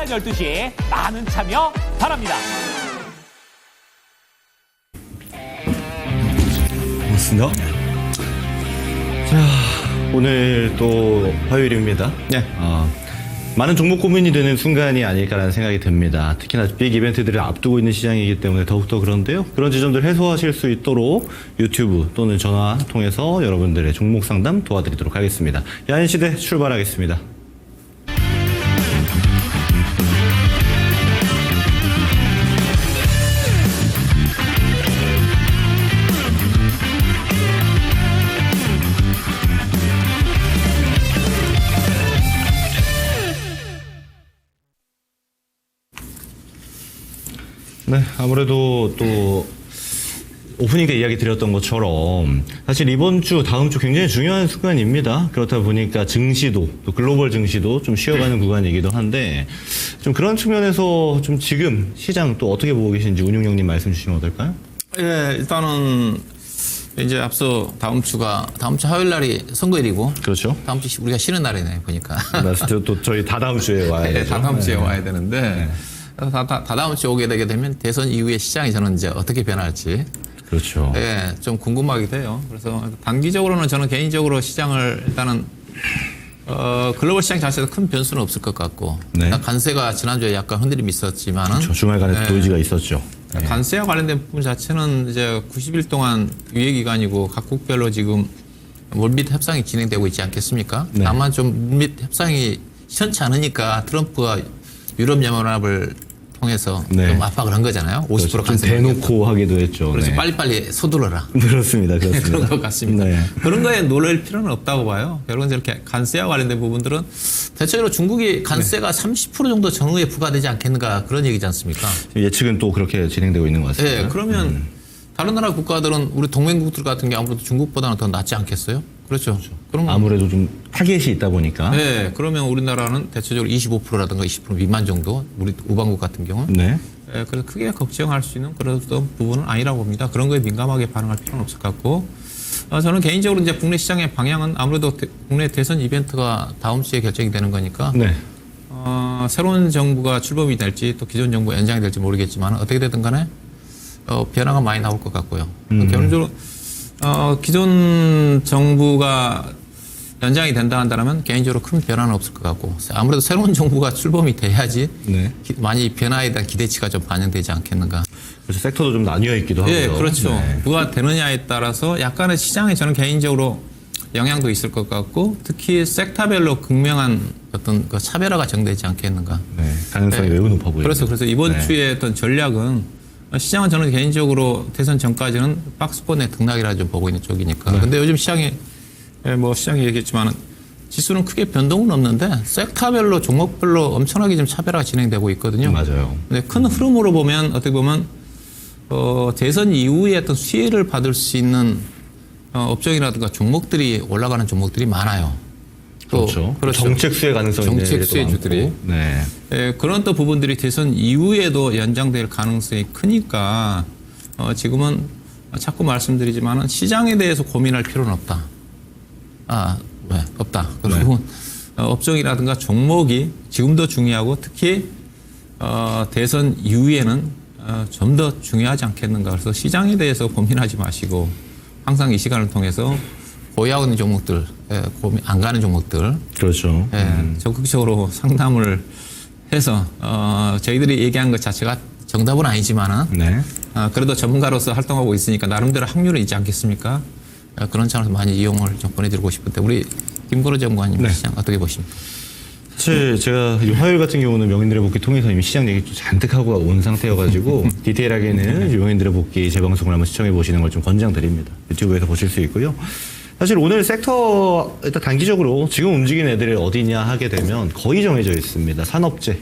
12시에 많은 참여 바랍니다. 고맙습니다. 자, 오늘 또 화요일입니다. 네. 많은 종목 고민이 되는 순간이 아닐까라는 생각이 듭니다. 특히나 빅 이벤트들을 앞두고 있는 시장이기 때문에 더욱더 그런데요. 그런 지점들 해소하실 수 있도록 유튜브 또는 전화 통해서 여러분들의 종목 상담 도와드리도록 하겠습니다. 야인시대 출발하겠습니다. 네, 아무래도 또 오프닝 때 이야기 드렸던 것처럼 사실 이번 주, 다음 주 굉장히 중요한 순간입니다. 그렇다 보니까 증시도, 또 글로벌 증시도 좀 쉬어가는 구간이기도 한데 좀 그런 측면에서 좀 지금 시장 또 어떻게 보고 계신지 운용형님 말씀 주시면 어떨까요? 예, 일단은 이제 앞서 다음 주 화요일 날이 선거일이고 그렇죠. 다음 주 우리가 쉬는 날이네 보니까. 또 저희 다다음 주에 와야 네, 되죠. 다다음 주에 와야 되는데 네. 다다음 주에 오게 되게 되면 대선 이후에 시장이 저는 이제 어떻게 변할지 그렇죠. 예, 좀 궁금하기도 해요. 그래서 단기적으로는 저는 개인적으로 시장을 일단은 글로벌 시장 자체도 큰 변수는 없을 것 같고 네. 관세가 지난주에 약간 흔들림이 있었지만은 그렇죠. 주말간에 도지가 있었죠. 관세와 관련된 부분 자체는 이제 90일 동안 유예 기간이고 각국별로 지금 물밑 협상이 진행되고 있지 않겠습니까? 네. 다만 좀 물밑 협상이 시원치 않으니까 트럼프가 유럽 연합을 통해서 네. 좀 압박을 한 거잖아요. 50% 그렇죠. 좀 관세 대놓고 하기도 했죠. 그래서 네. 빨리빨리 서두르라. 그렇습니다. 그렇습니다. 그런 것 같습니다. 네. 그런 거에 놀랄 필요는 없다고 봐요. 결국은 이렇게 관세와 관련된 부분들은 대체적으로 중국이 관세가 30% 정도 전후에 부과되지 않겠는가 그런 얘기지 않습니까? 예측은 또 그렇게 진행되고 있는 것 같습니다. 네, 그러면 다른 나라 국가들은 우리 동맹국들 같은 게 아무래도 중국보다는 더 낫지 않겠어요? 그렇죠. 그럼 아무래도 좀 타겟이 있다 보니까. 네, 그러면 우리나라는 대체적으로 25%라든가 20% 미만 정도 우리 우방국 같은 경우는 네. 네, 그래서 크게 걱정할 수 있는 그런 부분은 아니라고 봅니다. 그런 거에 민감하게 반응할 필요는 없을 것 같고 저는 개인적으로 이제 국내 시장의 방향은 아무래도 국내 대선 이벤트가 다음 주에 결정이 되는 거니까 네. 새로운 정부가 출범이 될지 또 기존 정부 연장이 될지 모르겠지만 어떻게 되든 간에 변화가 많이 나올 것 같고요. 결론적으로 기존 정부가 연장이 된다 한다면 개인적으로 큰 변화는 없을 것 같고 아무래도 새로운 정부가 출범이 돼야지 네. 많이 변화에 대한 기대치가 좀 반영되지 않겠는가. 그래서 섹터도 좀 나뉘어 있기도 하고요. 예, 그렇죠. 네. 누가 되느냐에 따라서 약간의 시장에 저는 개인적으로 영향도 있을 것 같고 특히 섹터별로 극명한 어떤 그 차별화가 정되지 않겠는가. 네. 가능성이 매우 높아 보입니다. 그래서 이번 네. 주에 어떤 전략은 시장은 저는 개인적으로 대선 전까지는 박스권의 등락이라 좀 보고 있는 쪽이니까. 네. 근데 요즘 시장이 얘기했지만은 지수는 크게 변동은 없는데 섹터별로 종목별로 엄청나게 좀 차별화가 진행되고 있거든요. 맞아요. 근데 큰 흐름으로 보면 어떻게 보면 대선 이후에 어떤 수혜를 받을 수 있는 업종이라든가 종목들이 올라가는 종목들이 많아요. 또 그렇죠. 정책 수혜 가능성이 정책 수혜주들이. 네. 예, 그런 또 부분들이 대선 이후에도 연장될 가능성이 크니까 지금은 자꾸 말씀드리지만은 시장에 대해서 고민할 필요는 없다. 왜? 없다. 그리고 업종이라든가 종목이 지금도 중요하고 특히 대선 이후에는 좀 더 중요하지 않겠는가. 그래서 시장에 대해서 고민하지 마시고 항상 이 시간을 통해서 보유하고 있는 종목들, 고민 안 가는 종목들, 그렇죠. 적극적으로 상담을 해서 저희들이 얘기한 것 자체가 정답은 아니지만은 네. 그래도 전문가로서 활동하고 있으니까 나름대로 확률은 있지 않겠습니까? 그런 차원에서 많이 이용을 좀 보내드리고 싶은데 우리 김건호 전무관님 네. 시장 어떻게 보십니까? 사실 제가 이 화요일 같은 경우는 명인들의 복귀 통해서 이미 시장 얘기 좀 잔뜩 하고 온 상태여가지고 디테일하게는 명인들의 복귀 재방송을 한번 시청해 보시는 걸 좀 권장드립니다. 유튜브에서 보실 수 있고요. 사실 오늘 섹터 일단 단기적으로 지금 움직이는 애들이 어디냐 하게 되면 거의 정해져 있습니다. 산업재,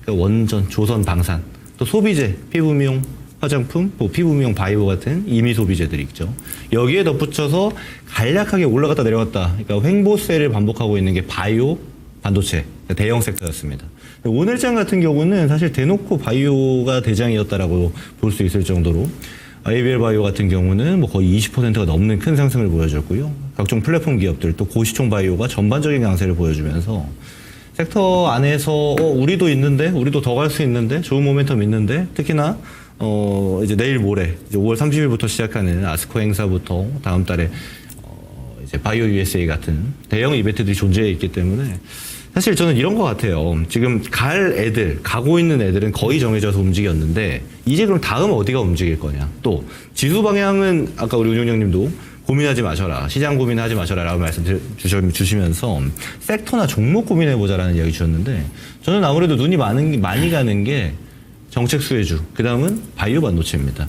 원전, 조선, 방산, 또 소비재, 피부미용, 화장품, 뭐 피부미용, 바이오 같은 임의 소비재들이 있죠. 여기에 덧붙여서 간략하게 올라갔다 내려갔다, 그러니까 횡보세를 반복하고 있는 게 바이오, 반도체, 대형 섹터였습니다. 오늘장 같은 경우는 사실 대놓고 바이오가 대장이었다라고 볼 수 있을 정도로 ABL 바이오 같은 경우는 뭐 거의 20%가 넘는 큰 상승을 보여줬고요. 각종 플랫폼 기업들 또 고시총 바이오가 전반적인 강세를 보여주면서 섹터 안에서 우리도 있는데, 우리도 더 갈 수 있는데, 좋은 모멘텀 있는데, 특히나 이제 내일 모레 이제 5월 30일부터 시작하는 아스코 행사부터 다음 달에 이제 바이오 USA 같은 대형 이벤트들이 존재해 있기 때문에 사실 저는 이런 것 같아요. 지금 가고 있는 애들은 거의 정해져서 움직였는데 이제 그럼 다음 어디가 움직일 거냐. 또 지수 방향은 아까 우리 운용장님도 고민하지 마셔라. 시장 고민하지 마셔라 라고 말씀 주시면서 섹터나 종목 고민해보자라는 이야기 주셨는데 저는 아무래도 눈이 많이 가는 게 정책 수혜주, 그 다음은 바이오 반도체입니다.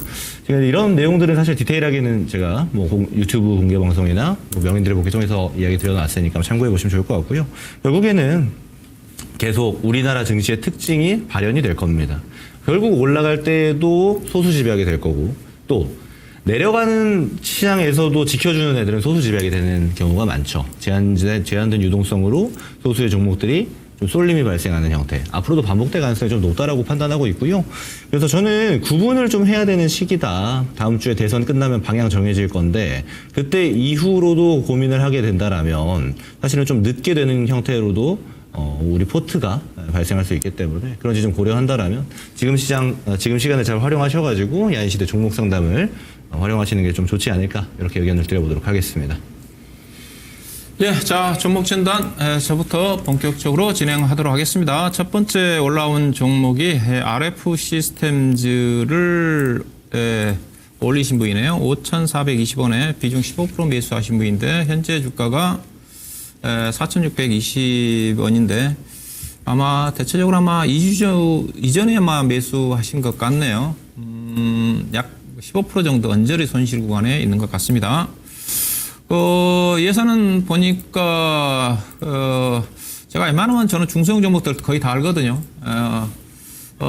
이런 내용들은 사실 디테일하게는 제가 뭐 유튜브 공개 방송이나 뭐 명인들의 복귀 통해서 이야기 드려놨으니까 참고해 보시면 좋을 것 같고요. 결국에는 계속 우리나라 증시의 특징이 발현이 될 겁니다. 결국 올라갈 때도 소수지배하게 될 거고 또 내려가는 시장에서도 지켜주는 애들은 소수지배하게 되는 경우가 많죠. 제한된 유동성으로 소수의 종목들이 좀 쏠림이 발생하는 형태. 앞으로도 반복될 가능성이 좀 높다라고 판단하고 있고요. 그래서 저는 구분을 좀 해야 되는 시기다. 다음 주에 대선 끝나면 방향 정해질 건데 그때 이후로도 고민을 하게 된다라면 사실은 좀 늦게 되는 형태로도 우리 포트가 발생할 수 있기 때문에 그런지 좀 고려한다라면 지금 시간을 잘 활용하셔가지고 야인시대 종목 상담을 활용하시는 게 좀 좋지 않을까 이렇게 의견을 드려보도록 하겠습니다. 예, 자, 종목 진단 저부터 본격적으로 진행하도록 하겠습니다. 첫 번째 올라온 종목이 RF 시스템즈를 올리신 분이네요. 5,420원에 비중 15% 매수하신 분인데 현재 주가가 4,620원인데 아마 대체적으로 아마 2주 이전에 아마 매수하신 것 같네요. 약 15% 정도 언저리 손실 구간에 있는 것 같습니다. 예산은 보니까, 제가 웬만하면 저는 중소형 종목들 거의 다 알거든요.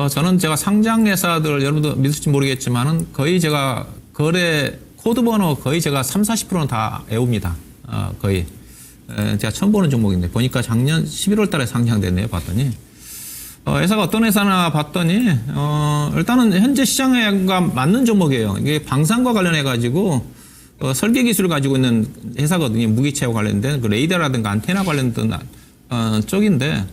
저는 제가 상장 회사들 여러분도 믿을지 모르겠지만은 거의 제가 거래 코드 번호 거의 제가 30-40%는 다 외웁니다. 거의. 제가 처음 보는 종목인데 보니까 작년 11월 달에 상장됐네요. 봤더니. 회사가 어떤 회사나 봤더니, 일단은 현재 시장과 맞는 종목이에요. 이게 방산과 관련해가지고, 설계 기술을 가지고 있는 회사거든요. 무기체와 관련된 그 레이더라든가 안테나 관련된 쪽인데,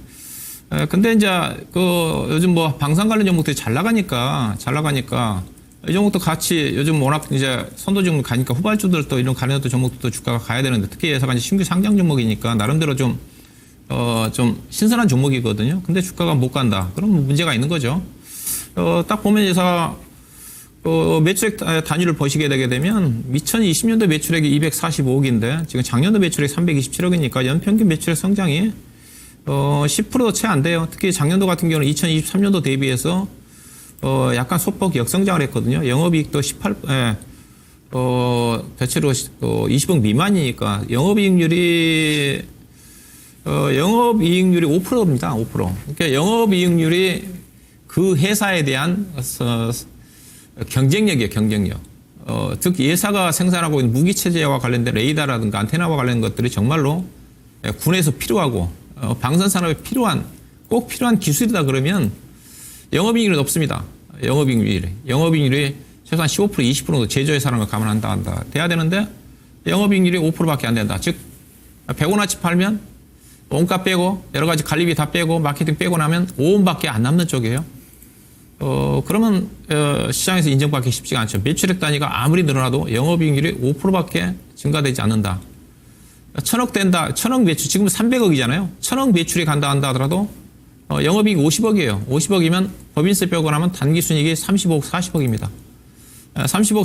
근데 이제 요즘 뭐 방산 관련 종목들이 잘 나가니까 이 종목도 같이 요즘 워낙 이제 선도 종목 가니까 후발주들도 이런 관련된 종목도 주가가 가야 되는데 특히 회사가 이제 신규 상장 종목이니까 나름대로 좀 신선한 종목이거든요. 근데 주가가 못 간다. 그럼 문제가 있는 거죠. 딱 보면 회사가 매출액 단위를 보시게 되게 되면 2020년도 매출액이 245억인데 지금 작년도 매출액 327억이니까 연평균 매출액 성장이 10%도 채 안 돼요. 특히 작년도 같은 경우는 2023년도 대비해서 약간 소폭 역성장을 했거든요. 영업이익도 대체로 20억 미만이니까 영업이익률이 5%입니다. 5%. 그러니까 영업이익률이 그 회사에 대한 경쟁력이에요, 경쟁력. 즉, 예사가 생산하고 있는 무기체제와 관련된 레이더라든가 안테나와 관련된 것들이 정말로 군에서 필요하고, 방산산업에 꼭 필요한 기술이다 그러면 영업이익률이 높습니다. 영업이익률이 최소한 15%, 20%도 제조회사라는 걸 감안한다. 돼야 되는데, 영업이익률이 5%밖에 안 된다. 즉, 100원어치 팔면, 원가 빼고, 여러 가지 관리비 다 빼고, 마케팅 빼고 나면 5원밖에 안 남는 쪽이에요. 그러면 시장에서 인정받기 쉽지가 않죠. 매출액 단위가 아무리 늘어나도 영업이익률이 5%밖에 증가되지 않는다. 1,000억 된다. 1,000억 매출, 지금 300억이잖아요. 1,000억 매출이 간다 한다 하더라도 영업이익 50억이에요. 50억이면 법인세 빼고 나면 단기순이익이 35억, 40억입니다. 35억,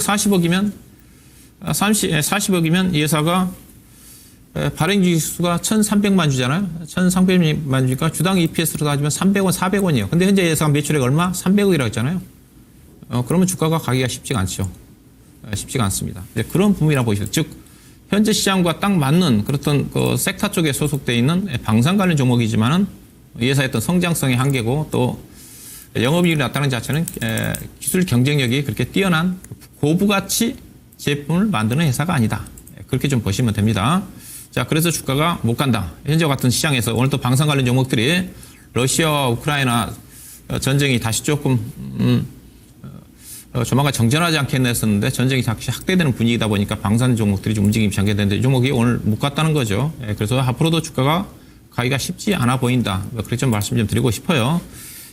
40억이면 이 회사가 발행주식수가 1,300만 주잖아요. 1,300만 주니까 주당 EPS로 따지면 300원, 400원이에요. 근데 현재 예상 매출액 얼마? 300억이라고 했잖아요. 그러면 주가가 가기가 쉽지가 않죠. 쉽지가 않습니다. 그런 부분이라고 보시죠. 즉, 현재 시장과 딱 맞는 그렇던 그 섹터 쪽에 소속되어 있는 방산 관련 종목이지만은 예사의 어떤 성장성의 한계고 또 영업이익이 나타나는 자체는 기술 경쟁력이 그렇게 뛰어난 고부가치 제품을 만드는 회사가 아니다. 그렇게 좀 보시면 됩니다. 자, 그래서 주가가 못 간다. 현재 같은 시장에서 오늘 또 방산 관련 종목들이 러시아와 우크라이나 전쟁이 다시 조금 조만간 정전하지 않겠나 했었는데 전쟁이 다시 확대되는 분위기다 보니까 방산 종목들이 좀 움직임이 잠겨되는데 이 종목이 오늘 못 갔다는 거죠. 그래서 앞으로도 주가가 가기가 쉽지 않아 보인다. 그렇게 좀 말씀 좀 드리고 싶어요.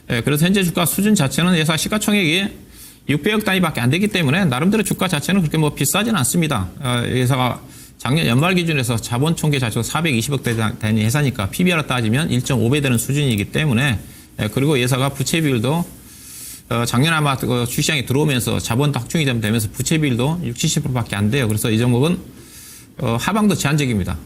그래서 현재 주가 수준 자체는 예사 시가총액이 600억 단위밖에 안 되기 때문에 나름대로 주가 자체는 그렇게 뭐 비싸지는 않습니다. 회사가 작년 연말 기준에서 자본 총계 자체가 420억 단위 회사니까 PBR로 따지면 1.5배 되는 수준이기 때문에 그리고 회사가 부채 비율도 작년 아마 주시장에 들어오면서 자본도 확충이 되면서 부채 비율도 60-70%밖에 안 돼요. 그래서 이 종목은 하방도 제한적입니다.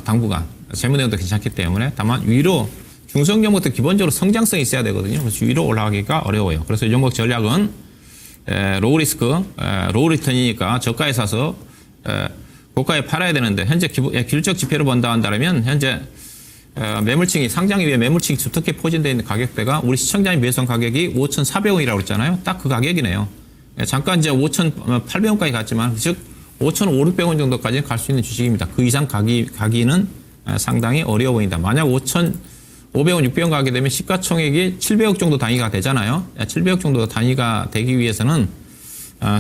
당분간 재무 내용도 괜찮기 때문에 다만 위로 중성 종목도 기본적으로 성장성이 있어야 되거든요. 그래서 위로 올라가기가 어려워요. 그래서 이 종목 전략은 로우 리스크, 로우 리턴이니까 저가에 사서 고가에 팔아야 되는데 현재 기술적 지표로 본다 한다면 현재 매물층이 상장 위에 매물층이 두텁게 포진되어 있는 가격대가 우리 시청자님 매수한 가격이 5,400원이라고 했잖아요. 딱 그 가격이네요. 잠깐 이제 5,800원까지 갔지만 즉 5,500원 정도까지 갈 수 있는 주식입니다. 그 이상 가기는 상당히 어려워 보인다. 만약 5,500원, 600원 가게 되면 시가총액이 700억 정도 단위가 되잖아요. 700억 정도 단위가 되기 위해서는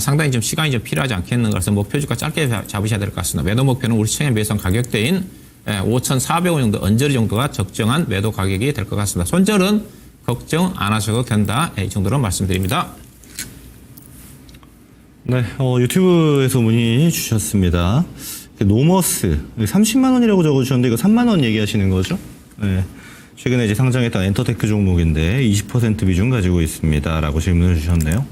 상당히 좀 시간이 좀 필요하지 않겠는가. 그래서 목표 주가 짧게 잡으셔야 될 것 같습니다. 매도 목표는 우리 시청자 매수한 가격대인 5,400원 정도, 언저리 정도가 적정한 매도 가격이 될 것 같습니다. 손절은 걱정 안 하셔도 된다. 이 정도로 말씀드립니다. 네, 유튜브에서 문의 주셨습니다. 노머스 30만 원이라고 적어주셨는데 이거 3만 원 얘기하시는 거죠? 네. 최근에 이제 상장했던 엔터테크 종목인데 20% 비중 가지고 있습니다라고 질문을 주셨네요.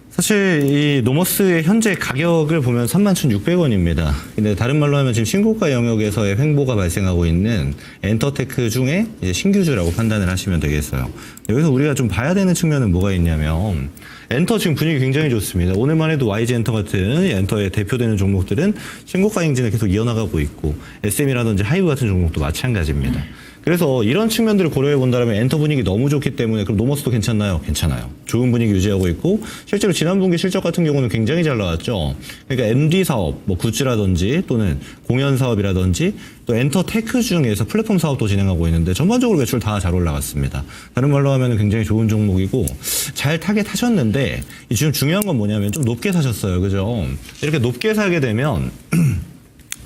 사실 이 노머스의 현재 가격을 보면 31,600원입니다. 근데 다른 말로 하면 지금 신고가 영역에서의 횡보가 발생하고 있는 엔터테크 중에 이제 신규주라고 판단을 하시면 되겠어요. 여기서 우리가 좀 봐야 되는 측면은 뭐가 있냐면 엔터 지금 분위기 굉장히 좋습니다. 오늘만 해도 YG 엔터 같은 엔터의 대표되는 종목들은 신고가 행진을 계속 이어나가고 있고 SM이라든지 하이브 같은 종목도 마찬가지입니다. 그래서 이런 측면들을 고려해 본다면 엔터 분위기 너무 좋기 때문에 그럼 노머스도 괜찮나요? 괜찮아요. 좋은 분위기 유지하고 있고 실제로 지난 분기 실적 같은 경우는 굉장히 잘 나왔죠. 그러니까 MD 사업, 뭐 굿즈라든지 또는 공연 사업이라든지 또 엔터 테크 중에서 플랫폼 사업도 진행하고 있는데 전반적으로 매출 다 잘 올라갔습니다. 다른 말로 하면 굉장히 좋은 종목이고 잘 타겟하셨는데 지금 중요한 건 뭐냐면 좀 높게 사셨어요. 그죠? 이렇게 높게 사게 되면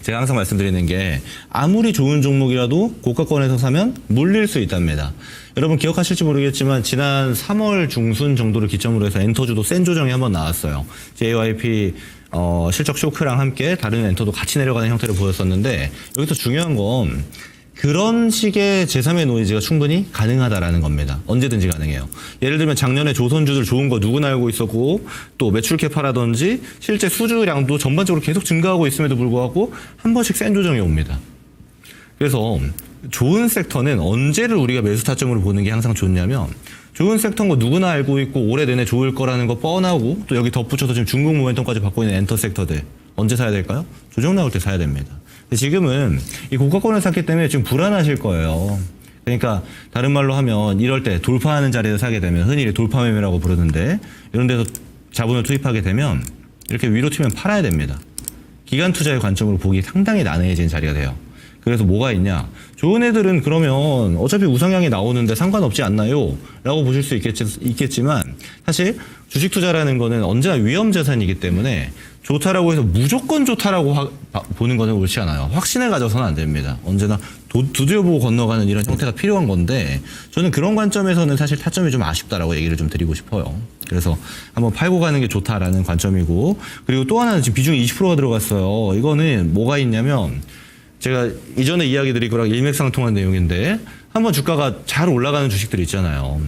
제가 항상 말씀드리는 게 아무리 좋은 종목이라도 고가권에서 사면 물릴 수 있답니다. 여러분 기억하실지 모르겠지만 지난 3월 중순 정도를 기점으로 해서 엔터주도 센 조정이 한번 나왔어요. JYP 실적 쇼크랑 함께 다른 엔터도 같이 내려가는 형태를 보였었는데 여기서 중요한 건 그런 식의 제3의 노이즈가 충분히 가능하다라는 겁니다. 언제든지 가능해요. 예를 들면 작년에 조선주들 좋은 거 누구나 알고 있었고 또 매출 캐파라든지 실제 수주량도 전반적으로 계속 증가하고 있음에도 불구하고 한 번씩 센 조정이 옵니다. 그래서 좋은 섹터는 언제를 우리가 매수 타점으로 보는 게 항상 좋냐면 좋은 섹터인 거 누구나 알고 있고 올해 내내 좋을 거라는 거 뻔하고 또 여기 덧붙여서 지금 중국 모멘텀까지 받고 있는 엔터 섹터들 언제 사야 될까요? 조정 나올 때 사야 됩니다. 지금은 이 고가권을 샀기 때문에 지금 불안하실 거예요. 그러니까 다른 말로 하면 이럴 때 돌파하는 자리에서 사게 되면 흔히 돌파 매매라고 부르는데 이런 데서 자본을 투입하게 되면 이렇게 위로 튀면 팔아야 됩니다. 기간 투자의 관점으로 보기 상당히 난해해진 자리가 돼요. 그래서 뭐가 있냐? 좋은 애들은 그러면 어차피 우상향이 나오는데 상관없지 않나요? 라고 보실 수 있겠지만 사실 주식 투자라는 거는 언제나 위험 자산이기 때문에 좋다라고 해서 무조건 좋다라고 보는 거는 옳지 않아요. 확신을 가져서는 안 됩니다. 언제나 두드려보고 건너가는 이런 형태가 필요한 건데 저는 그런 관점에서는 사실 타점이 좀 아쉽다라고 얘기를 좀 드리고 싶어요. 그래서 한번 팔고 가는 게 좋다라는 관점이고 그리고 또 하나는 지금 비중이 20%가 들어갔어요. 이거는 뭐가 있냐면 제가 이전에 이야기 드린 거랑 일맥상통한 내용인데 한번 주가가 잘 올라가는 주식들 있잖아요.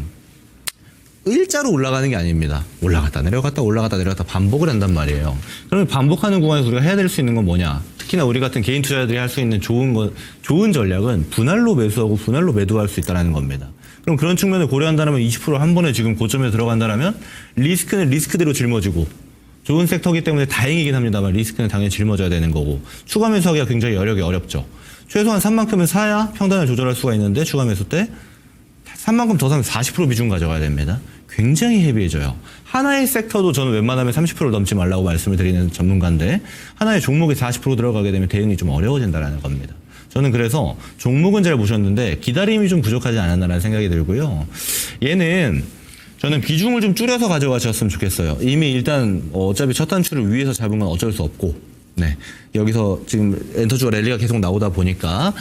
일자로 올라가는 게 아닙니다. 올라갔다 내려갔다 올라갔다 내려갔다 반복을 한단 말이에요. 그러면 반복하는 구간에서 우리가 해야 될 수 있는 건 뭐냐? 특히나 우리 같은 개인 투자자들이 할 수 있는 좋은 전략은 분할로 매수하고 분할로 매도할 수 있다는 겁니다. 그럼 그런 측면을 고려한다면 20% 한 번에 지금 고점에 들어간다면 리스크는 리스크대로 짊어지고 좋은 섹터이기 때문에 다행이긴 합니다만 리스크는 당연히 짊어져야 되는 거고 추가 매수하기가 굉장히 어렵죠. 최소한 3만큼은 사야 평단을 조절할 수가 있는데 추가 매수 때 3만큼 더 사면 40% 비중 가져가야 됩니다. 굉장히 헤비해져요. 하나의 섹터도 저는 웬만하면 30% 넘지 말라고 말씀을 드리는 전문가인데 하나의 종목에 40% 들어가게 되면 대응이 좀 어려워진다는 겁니다. 저는 그래서 종목은 잘 보셨는데 기다림이 좀 부족하지 않았나라는 생각이 들고요. 얘는 저는 비중을 좀 줄여서 가져가셨으면 좋겠어요. 이미 일단 어차피 첫 단추를 위에서 잡은 건 어쩔 수 없고 네 여기서 지금 엔터주가 랠리가 계속 나오다 보니까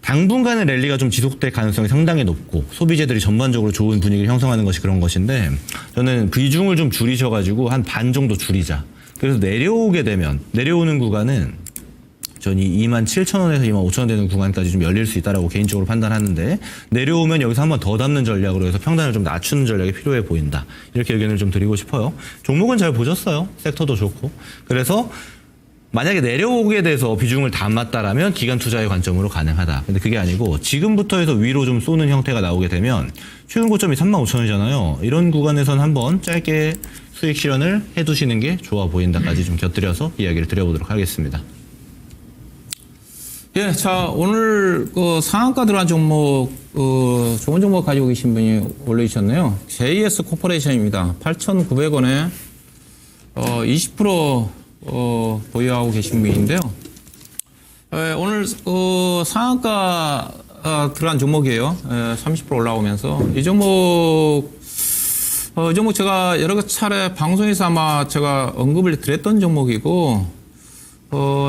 당분간은 랠리가 좀 지속될 가능성이 상당히 높고 소비재들이 전반적으로 좋은 분위기를 형성하는 것이 그런 것인데 저는 비중을 좀 줄이셔가지고 한 반 정도 줄이자. 그래서 내려오게 되면 내려오는 구간은 전 이 27,000원에서 25,000원 되는 구간까지 좀 열릴 수 있다라고 개인적으로 판단하는데 내려오면 여기서 한번 더 담는 전략으로 해서 평단을 좀 낮추는 전략이 필요해 보인다. 이렇게 의견을 좀 드리고 싶어요. 종목은 잘 보셨어요. 섹터도 좋고. 그래서 만약에 내려오게 돼서 비중을 담았다라면 기간 투자의 관점으로 가능하다. 근데 그게 아니고 지금부터 해서 위로 좀 쏘는 형태가 나오게 되면 최근 고점이 35,000원이잖아요. 이런 구간에선 한번 짧게 수익 실현을 해두시는 게 좋아 보인다까지 좀 곁들여서 이야기를 드려보도록 하겠습니다. 예, 자, 오늘 그 상한가 들어간 종목, 좋은 종목 가지고 계신 분이 올려주셨네요. JS 코퍼레이션입니다. 8,900원에, 20% 보유하고 계신 분인데요. 예, 오늘, 상한가, 들어간 종목이에요. 30% 올라오면서. 이 종목 제가 여러 차례 방송에서 아마 제가 언급을 드렸던 종목이고,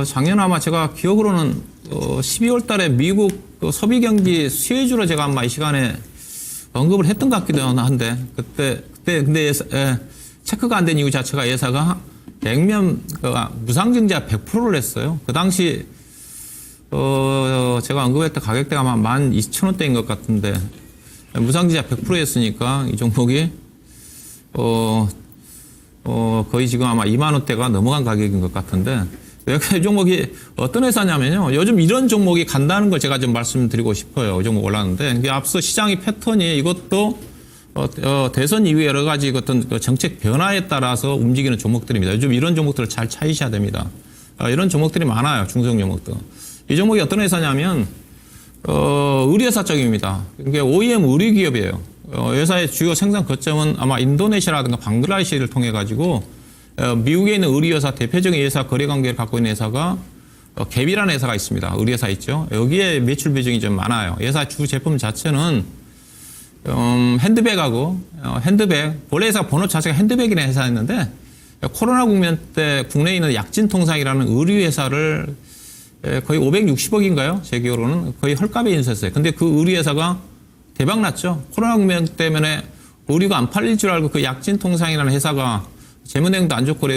작년 아마 제가 기억으로는 12월 달에 미국 소비 경기 수혜주로 제가 아마 이 시간에 언급을 했던 것 같기도 한데 그때 근데 체크가 안 된 이유 자체가 예사가 액면 무상증자 100%를 했어요. 그 당시 제가 언급했던 가격대가 아마 12,000원대인 것 같은데 무상증자 100% 했으니까 이 종목이 거의 지금 아마 2만 원대가 넘어간 가격인 것 같은데 왜 이 종목이 어떤 회사냐면요. 요즘 이런 종목이 간다는 걸 제가 좀 말씀드리고 싶어요. 이 종목 올랐는데 앞서 시장의 패턴이 이것도 대선 이후에 여러 가지 어떤 정책 변화에 따라서 움직이는 종목들입니다. 요즘 이런 종목들을 잘 찾으셔야 됩니다. 이런 종목들이 많아요. 중소형 종목도. 이 종목이 어떤 회사냐면 의류회사 쪽입니다. 이게 OEM 의류기업이에요. 회사의 주요 생산 거점은 아마 인도네시아라든가 방글라데시를 통해 가지고 미국에 있는 의류회사 대표적인 회사 거래관계를 갖고 있는 회사가 갭이라는 회사가 있습니다. 의류회사 있죠. 여기에 매출 비중이 좀 많아요. 회사 주 제품 자체는 핸드백하고 본래 회사 번호 자체가 핸드백이라는 회사였는데 코로나 국면 때 국내에 있는 약진통상이라는 의류회사를 거의 560억인가요? 제 기억으로는 거의 헐값에 인수했어요. 근데 그 의류회사가 대박 났죠. 코로나 국면 때문에 의류가 안 팔릴 줄 알고 그 약진통상이라는 회사가 재무내용도 안 좋고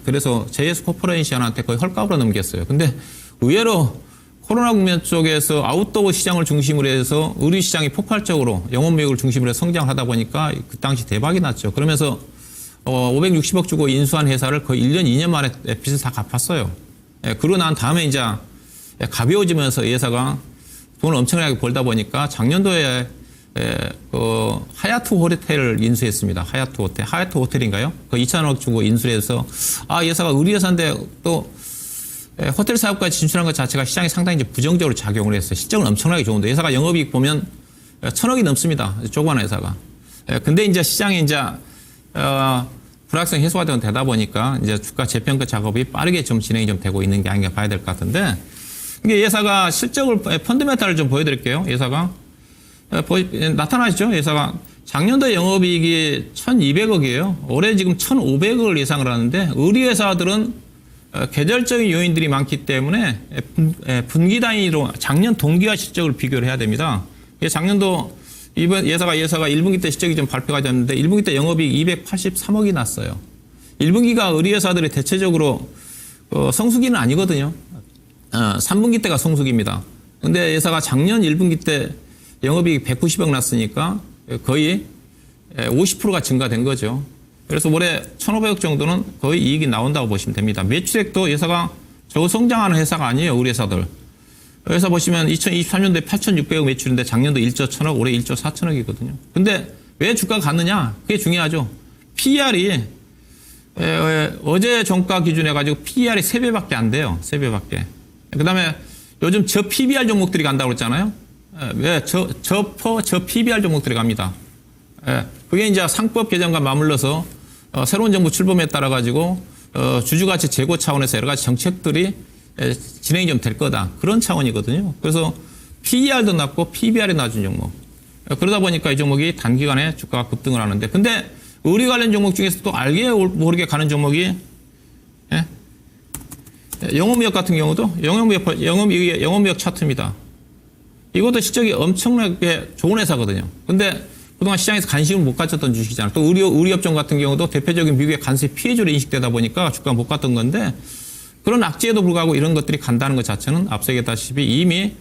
그래서 JS 코퍼레이션한테 거의 헐값으로 넘겼어요. 근데 의외로 코로나 국면 쪽에서 아웃도어 시장을 중심으로 해서 의류 시장이 폭발적으로 영업매역을 중심으로 해서 성장을 하다 보니까 그 당시 대박이 났죠. 그러면서 560억 주고 인수한 회사를 거의 1년, 2년 만에 빚을 다 갚았어요. 그러고 난 다음에 이제 가벼워지면서 이 회사가 돈을 엄청나게 벌다 보니까 작년도에 하얏트 호텔을 인수했습니다. 하얏트 호텔인가요? 그 2,000억 주고 인수를 해서, 이 회사가 의류회사인데 또, 호텔 사업까지 진출한 것 자체가 시장에 상당히 이제 부정적으로 작용을 했어요. 실적은 엄청나게 좋은데, 회사가 영업이익 보면 1,000억이 넘습니다. 조그만 회사가. 근데 이제 시장에 이제, 불확성 해소가 되다 보니까 이제 주가 재평가 작업이 빠르게 좀 진행이 좀 되고 있는 게 아닌가 봐야 될 것 같은데, 이게 회사가 실적을, 펀드멘탈을 좀 보여드릴게요. 회사가. 나타나시죠? 회사가 작년도 영업이익이 1,200억이에요. 올해 지금 1,500억을 예상을 하는데 의류회사들은 계절적인 요인들이 많기 때문에 분기 단위로 작년 동기와 실적을 비교를 해야 됩니다. 작년도 이번 예사가 1분기 때 실적이 좀 발표가 됐는데 1분기 때 영업이익 283억이 났어요. 1분기가 의류회사들이 대체적으로 성수기는 아니거든요. 3분기 때가 성수기입니다. 근데 회사가 작년 1분기 때 영업이익 190억 났으니까 거의 50%가 증가된 거죠. 그래서 올해 1,500억 정도는 거의 이익이 나온다고 보시면 됩니다. 매출액도 회사가 저성장하는 회사가 아니에요. 우리 회사들. 회사 보시면 2023년도에 8,600억 매출인데 작년도 1조 1,000억, 올해 1조 4천억이거든요. 근데 왜 주가가 갔느냐? 그게 중요하죠. PER이 어제 종가 기준해 가지고 PER이 3배밖에 안 돼요. 3배밖에. 그다음에 요즘 저 PBR 종목들이 간다고 그랬잖아요. 왜? 저 PBR 종목들이 갑니다. 그게 이제 상법 개정과 맞물려서, 새로운 정부 출범에 따라 가지고, 주주가치 제고 차원에서 여러 가지 정책들이 진행이 좀 될 거다. 그런 차원이거든요. 그래서 PER도 낮고 PBR이 낮은 종목. 그러다 보니까 이 종목이 단기간에 주가가 급등을 하는데, 근데 의류 관련 종목 중에서 또 알게 모르게 가는 종목이, 영업무역 같은 경우도 영업무역 차트입니다. 이것도 실적이 엄청나게 좋은 회사거든요. 근데 그동안 시장에서 관심을 못 가졌던 주식이잖아요. 또 의료업종 같은 경우도 대표적인 미국의 관세 피해주로 인식되다 보니까 주가가 못 갔던 건데 그런 악재에도 불구하고 이런 것들이 간다는 것 자체는 앞서 얘기했다시피 이미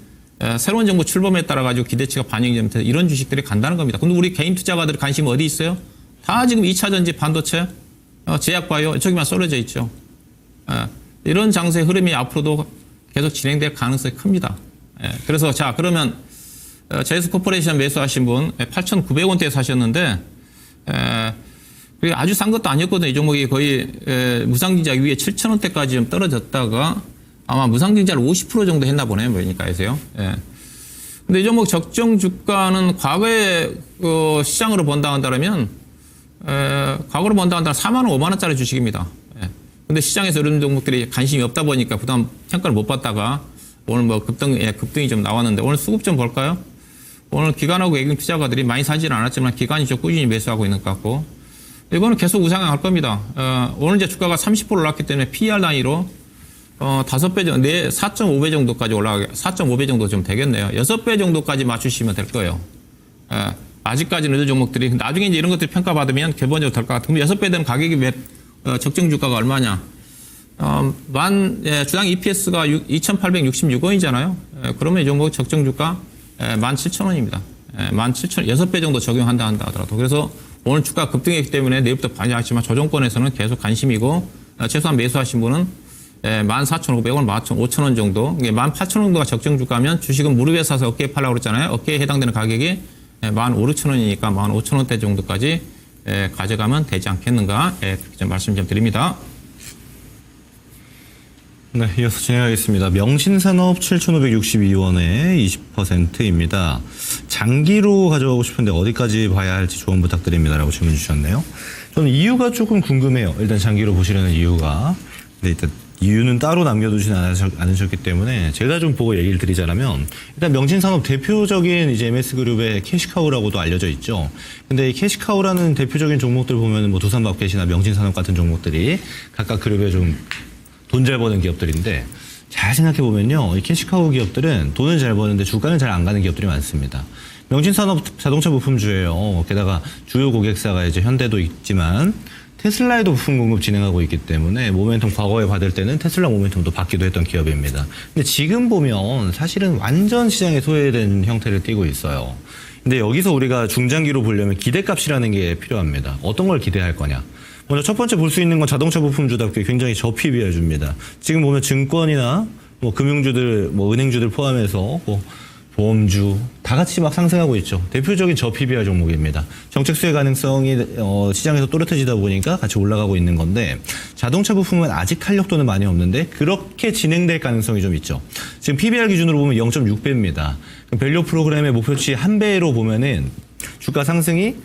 새로운 정부 출범에 따라 가지고 기대치가 반영이 되면서 이런 주식들이 간다는 겁니다. 근데 우리 개인 투자가들 관심 어디 있어요? 다 지금 2차 전지, 반도체, 제약바이오 저기만 쏠려져 있죠. 이런 장세의 흐름이 앞으로도 계속 진행될 가능성이 큽니다. 그래서 자 그러면 제이스 코퍼레이션 매수하신 분 8,900원대에 사셨는데 그게 아주 싼 것도 아니었거든요. 이 종목이 거의 무상증자 위에 7,000원대까지 좀 떨어졌다가 아마 무상증자를 50% 정도 했나 보네요. 그러니까 해서요. 근데 이 종목 적정 주가는 과거에 시장으로 본다 한다면 과거로 본다 한다면 4만 원, 5만 원짜리 주식입니다. 근데 시장에서 이런 종목들이 관심이 없다 보니까 부담 평가를 못 받다가 오늘 뭐 급등이 좀 나왔는데 오늘 수급 좀 볼까요? 오늘 기관하고 외국인 투자가들이 많이 사지는 않았지만 기관이 좀 꾸준히 매수하고 있는 것 같고 이거는 계속 우상향할 겁니다. 오늘 이제 주가가 30% 올랐기 때문에 PER 단위로 5배 정도, 4.5배 정도까지 올라가게, 4.5배 정도 좀 되겠네요. 6배 정도까지 맞추시면 될 거예요. 아직까지는 이런 종목들이, 나중에 이제 이런 것들이 평가받으면 기본적으로 될 것 같은데 6배 되면 가격이 적정 주가가 얼마냐? 주당 EPS가 2,866원이잖아요. 그러면 이 종목 적정 주가 17,000원입니다. 17,000원, 6배 정도 적용한다 하더라도. 그래서 오늘 주가 급등했기 때문에 내일부터 반영하지만 조정권에서는 계속 관심이고, 최소한 매수하신 분은 14,500원, 15,000원 정도. 18,000원 정도가 적정 주가면 주식은 무릎에 사서 어깨에 팔라고 그랬잖아요. 어깨에 해당되는 가격이 15,000원이니까 15,000원대 정도까지 가져가면 되지 않겠는가. 그렇게 좀 말씀 좀 드립니다. 네, 이어서 진행하겠습니다. 명신산업 7,562원에 20%입니다. 장기로 가져가고 싶은데 어디까지 봐야 할지 조언 부탁드립니다라고 질문 주셨네요. 저는 이유가 조금 궁금해요. 일단 장기로 보시려는 이유가. 근데 일단 이유는 따로 남겨두진 않으셨기 때문에 제가 좀 보고 얘기를 드리자면 일단 명신산업 대표적인 이제 MS그룹의 캐시카우라고도 알려져 있죠. 근데 이 캐시카우라는 대표적인 종목들 보면 뭐 두산마켓이나 명신산업 같은 종목들이 각각 그룹에 좀 돈 잘 버는 기업들인데 잘 생각해 보면요, 이 캐시카우 기업들은 돈은 잘 버는데 주가는 잘 안 가는 기업들이 많습니다. 명신산업 자동차 부품주예요. 게다가 주요 고객사가 이제 현대도 있지만 테슬라에도 부품 공급 진행하고 있기 때문에 모멘텀 과거에 받을 때는 테슬라 모멘텀도 받기도 했던 기업입니다. 근데 지금 보면 사실은 완전 시장에 소외된 형태를 띠고 있어요. 근데 여기서 우리가 중장기로 보려면 기대값이라는 게 필요합니다. 어떤 걸 기대할 거냐. 먼저 첫 번째 볼 수 있는 건 자동차 부품주답게 굉장히 저피 비율줍니다. 지금 보면 증권이나 뭐 금융주들, 뭐 은행주들 포함해서 뭐 보험주 다 같이 막 상승하고 있죠. 대표적인 저PBR 종목입니다. 정책 수혜 가능성이 시장에서 또렷해지다 보니까 같이 올라가고 있는 건데 자동차 부품은 아직 탄력도는 많이 없는데 그렇게 진행될 가능성이 좀 있죠. 지금 PBR 기준으로 보면 0.6배입니다. 밸류 프로그램의 목표치 1배로 보면은 주가 상승이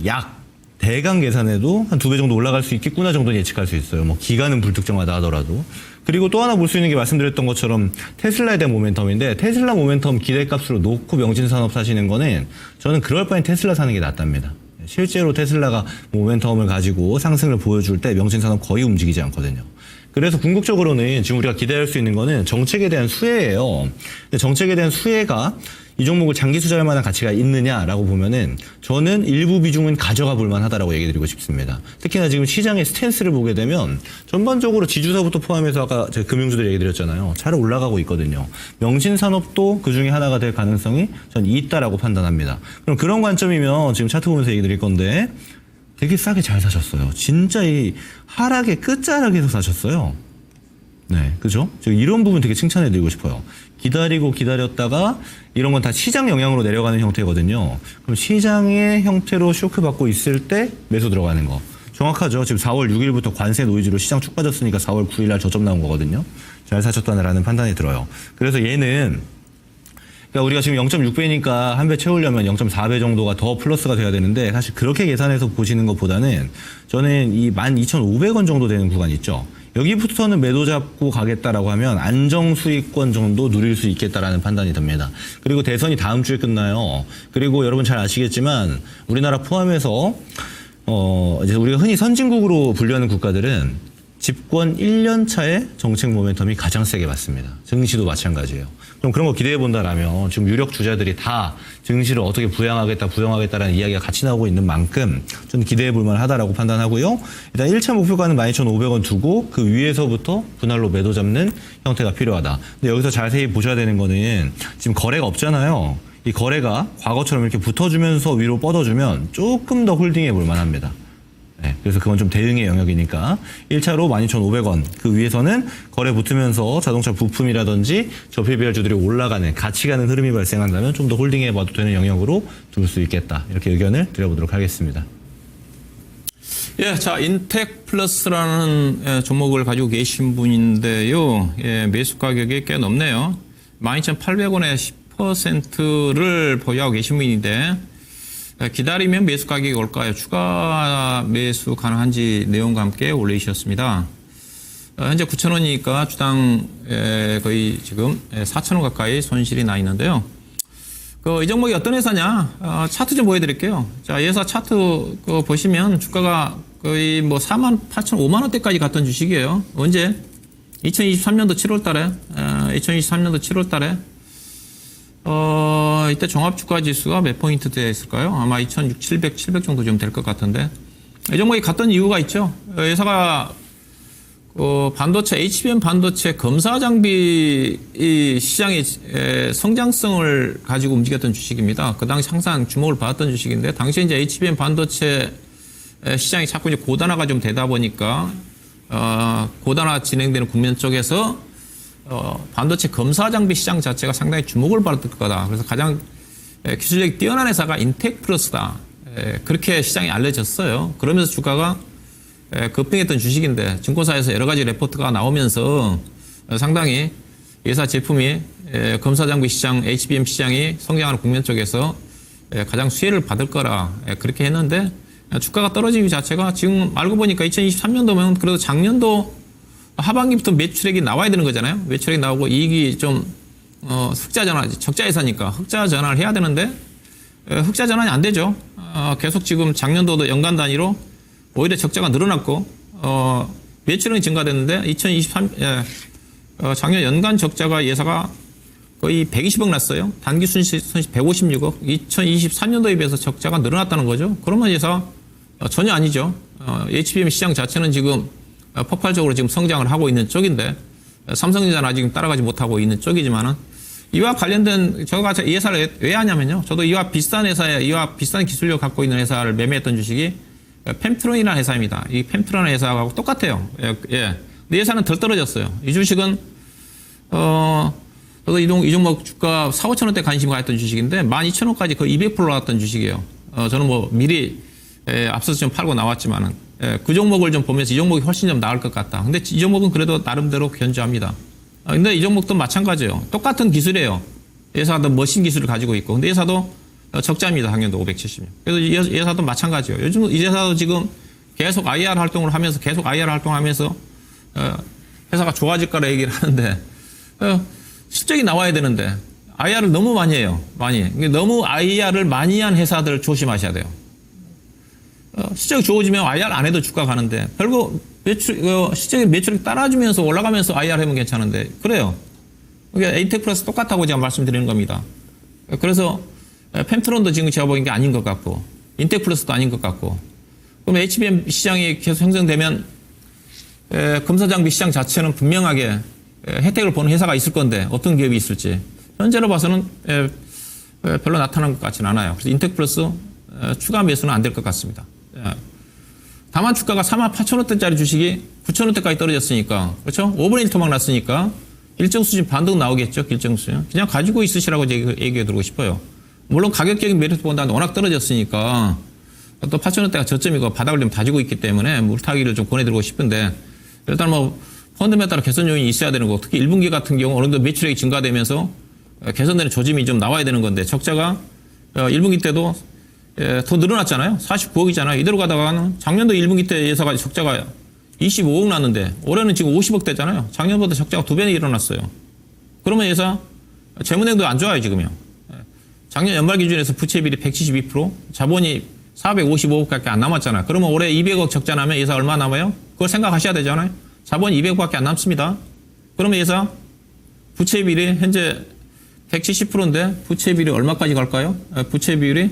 약 대강 계산해도 한 2배 정도 올라갈 수 있겠구나 정도는 예측할 수 있어요. 뭐 기간은 불특정하다 하더라도. 그리고 또 하나 볼 수 있는 게 말씀드렸던 것처럼 테슬라에 대한 모멘텀인데 테슬라 모멘텀 기대값으로 놓고 명신산업 사시는 거는 저는 그럴 바엔 테슬라 사는 게 낫답니다. 실제로 테슬라가 모멘텀을 가지고 상승을 보여줄 때 명신산업 거의 움직이지 않거든요. 그래서 궁극적으로는 지금 우리가 기대할 수 있는 거는 정책에 대한 수혜예요. 근데 정책에 대한 수혜가 이 종목을 장기 투자할 만한 가치가 있느냐라고 보면은 저는 일부 비중은 가져가 볼 만하다라고 얘기 드리고 싶습니다. 특히나 지금 시장의 스탠스를 보게 되면 전반적으로 지주사부터 포함해서 아까 제가 금융주들 얘기 드렸잖아요. 잘 올라가고 있거든요. 명신산업도 그 중에 하나가 될 가능성이 전 있다라고 판단합니다. 그럼 그런 관점이면 지금 차트 보면서 얘기 드릴 건데 되게 싸게 잘 사셨어요. 진짜 이 하락의 끝자락에서 사셨어요. 네, 그죠? 제가 이런 부분 되게 칭찬해 드리고 싶어요. 기다리고 기다렸다가 이런 건 다 시장 영향으로 내려가는 형태거든요. 그럼 시장의 형태로 쇼크 받고 있을 때 매수 들어가는 거. 정확하죠. 지금 4월 6일부터 관세 노이즈로 시장 쭉 빠졌으니까 4월 9일 날 저점 나온 거거든요. 잘 사셨다라는 판단이 들어요. 그래서 얘는 그러니까 우리가 지금 0.6배니까 한 배 채우려면 0.4배 정도가 더 플러스가 돼야 되는데 사실 그렇게 계산해서 보시는 것보다는 저는 이 12,500원 정도 되는 구간 있죠. 여기부터는 매도 잡고 가겠다라고 하면 안정 수익권 정도 누릴 수 있겠다라는 판단이 듭니다. 그리고 대선이 다음 주에 끝나요. 그리고 여러분 잘 아시겠지만 우리나라 포함해서 이제 우리가 흔히 선진국으로 분류하는 국가들은 집권 1년 차에 정책 모멘텀이 가장 세게 받습니다. 증시도 마찬가지예요. 그럼 그런 거 기대해 본다라면 지금 유력 주자들이 다 증시를 어떻게 부양하겠다라는 이야기가 같이 나오고 있는 만큼 좀 기대해 볼 만하다라고 판단하고요. 일단 1차 목표가는 12,500원 두고 그 위에서부터 분할로 매도 잡는 형태가 필요하다. 근데 여기서 자세히 보셔야 되는 거는 지금 거래가 없잖아요. 이 거래가 과거처럼 이렇게 붙어주면서 위로 뻗어주면 조금 더 홀딩해 볼 만합니다. 네, 그래서 그건 좀 대응의 영역이니까 1차로 12,500원 그 위에서는 거래 붙으면서 자동차 부품이라든지 저폐비율주들이 올라가는 같이 가는 흐름이 발생한다면 좀 더 홀딩해봐도 되는 영역으로 둘 수 있겠다. 이렇게 의견을 드려보도록 하겠습니다. 예, 자, 인텍플러스라는 종목을 가지고 계신 분인데요. 예, 매수 가격이 꽤 높네요. 12,800원에 10%를 보유하고 계신 분인데 기다리면 매수 가격이 올까요? 추가 매수 가능한지 내용과 함께 올려주셨습니다. 현재 9,000원이니까 주당 거의 지금 4,000원 가까이 손실이 나 있는데요. 이 종목이 어떤 회사냐? 차트 좀 보여드릴게요. 자, 이 회사 차트 보시면 주가가 거의 뭐 48,000원, 5만 원대까지 갔던 주식이에요. 언제? 2023년도 7월 달에, 2023년도 7월 달에 이때 종합주가 지수가 몇 포인트 되어 있을까요? 아마 2,600, 700 정도 좀 될 것 같은데. 이 종목이 갔던 이유가 있죠. 회사가 반도체, HBM 반도체 검사 장비 이 시장의 성장성을 가지고 움직였던 주식입니다. 그 당시 항상 주목을 받았던 주식인데, 당시에 이제 HBM 반도체 시장이 자꾸 이제 고단화가 좀 되다 보니까, 고단화 진행되는 국면 쪽에서 반도체 검사 장비 시장 자체가 상당히 주목을 받을 거다. 그래서 가장 기술력이 뛰어난 회사가 인텍플러스다. 그렇게 시장에 알려졌어요. 그러면서 주가가 급등했던 주식인데 증권사에서 여러 가지 레포트가 나오면서 상당히 회사 제품이 검사 장비 시장, HBM 시장이 성장하는 국면 쪽에서 가장 수혜를 받을 거라 그렇게 했는데 주가가 떨어지는 자체가 지금 알고 보니까 2023년도면 그래도 작년도 하반기부터 매출액이 나와야 되는 거잖아요. 매출액이 나오고 이익이 좀 흑자 전환, 적자 회사니까 흑자 전환을 해야 되는데 흑자 전환이 안 되죠. 계속 지금 작년도도 연간 단위로 오히려 적자가 늘어났고 매출액이 증가됐는데 2023 작년 연간 적자가 예사가 거의 120억 났어요. 단기 순실 156억. 2023년도에 비해서 적자가 늘어났다는 거죠. 그러면 예사 전혀 아니죠. HBM 시장 자체는 지금 폭발적으로 지금 성장을 하고 있는 쪽인데 삼성전자는 아직 따라가지 못하고 있는 쪽이지만은 이와 관련된 제가 이 회사를 왜 하냐면요. 저도 이와 비슷한 회사에 이와 비슷한 기술력 갖고 있는 회사를 매매했던 주식이 펜트론이라는 회사입니다. 이 펜트론이라는 회사하고 똑같아요. 예. 근데 이 회사는 덜 떨어졌어요. 이 주식은 저도 이 종목 주가 4, 5천 원대 관심이 가있던 주식인데 12,000원까지 거의 200% 올라갔던 주식이에요. 저는 뭐 미리 앞서서 좀 팔고 나왔지만은 그 종목을 좀 보면서 이 종목이 훨씬 좀 나을 것 같다. 근데 이 종목은 그래도 나름대로 견주합니다. 근데 이 종목도 마찬가지예요. 똑같은 기술이에요. 회사도 머신 기술을 가지고 있고. 근데 회사도 적자입니다. 작년도 570명. 그래서 이 회사도 마찬가지예요. 요즘 이 회사도 지금 계속 IR 활동을 하면서 회사가 좋아질 거라 얘기를 하는데 실적이 나와야 되는데 IR을 너무 많이 해요. 너무 IR을 많이 한 회사들 조심하셔야 돼요. 실적이 좋아지면 IR 안 해도 주가 가는데 결국 실적이 매출이 따라주면서 올라가면서 IR 하면 괜찮은데 그래요. 그러니까 에이텍플러스 똑같다고 제가 말씀드리는 겁니다. 그래서 펜트론도 지금 제가 보기엔 게 아닌 것 같고 인텍플러스도 아닌 것 같고 그럼 HBM 시장이 계속 형성되면 검사 장비 시장 자체는 분명하게 혜택을 보는 회사가 있을 건데 어떤 기업이 있을지 현재로 봐서는 별로 나타난 것 같지는 않아요. 그래서 인텍플러스 추가 매수는 안 될 것 같습니다. 다만 주가가 48,000원대짜리 주식이 9,000원대까지 떨어졌으니까 그렇죠? 5분의 1 토막 났으니까 일정 수준 반등 나오겠죠. 일정 수준. 그냥 가지고 있으시라고 얘기해 드리고 싶어요. 물론 가격적인 메리트 본다는데 워낙 떨어졌으니까 또 8,000원대가 저점이고 바닥을 좀 다지고 있기 때문에 물타기를 좀 권해드리고 싶은데 일단 뭐 펀드메탈 개선 요인이 있어야 되는 거 특히 1분기 같은 경우 어느 정도 매출액이 증가되면서 개선되는 조짐이 좀 나와야 되는 건데 적자가 1분기 때도 더 늘어났잖아요. 49억이잖아요. 이대로 가다가는 작년도 1분기 때 예사가 적자가 25억 났는데 올해는 지금 50억 되잖아요. 작년보다 적자가 2배나 일어났어요. 그러면 예사 재무내용도 안 좋아요 지금요. 작년 연말 기준에서 부채 비율이 172%, 자본이 455억밖에 안 남았잖아요. 그러면 올해 200억 적자 나면 예사 얼마 남아요? 그걸 생각하셔야 되잖아요. 자본 200밖에 안 남습니다. 그러면 예상 부채 비율이 현재 170%인데 부채 비율이 얼마까지 갈까요? 부채 비율이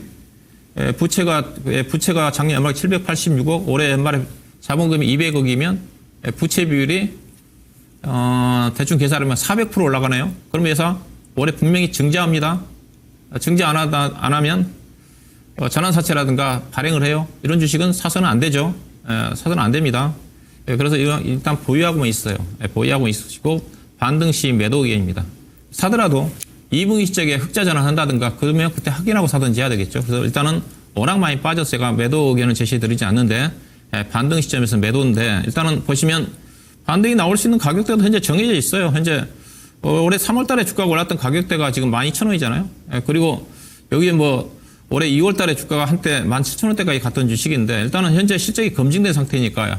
부채가 작년 연말에 786억, 올해 연말에 자본금이 200억이면 부채 비율이 대충 계산하면 400% 올라가네요. 그럼 예상 올해 분명히 증자합니다. 증자 안 하면 전환사채라든가 발행을 해요. 이런 주식은 사서는 안 되죠. 사서는 안 됩니다. 그래서 일단 보유하고만 있어요. 보유하고 있으시고 반등 시 매도 의견입니다. 사더라도 2분기 시점에 흑자 전환한다든가 그러면 그때 확인하고 사든지 해야 되겠죠. 그래서 일단은 워낙 많이 빠져서 제가 매도 의견을 제시해드리지 않는데 반등 시점에서 매도인데 일단은 보시면 반등이 나올 수 있는 가격대도 현재 정해져 있어요. 현재 올해 3월 달에 주가가 올랐던 가격대가 지금 12,000원이잖아요. 그리고 여기에 뭐 올해 2월 달에 주가가 한때 17,000원대까지 갔던 주식인데 일단은 현재 실적이 검증된 상태니까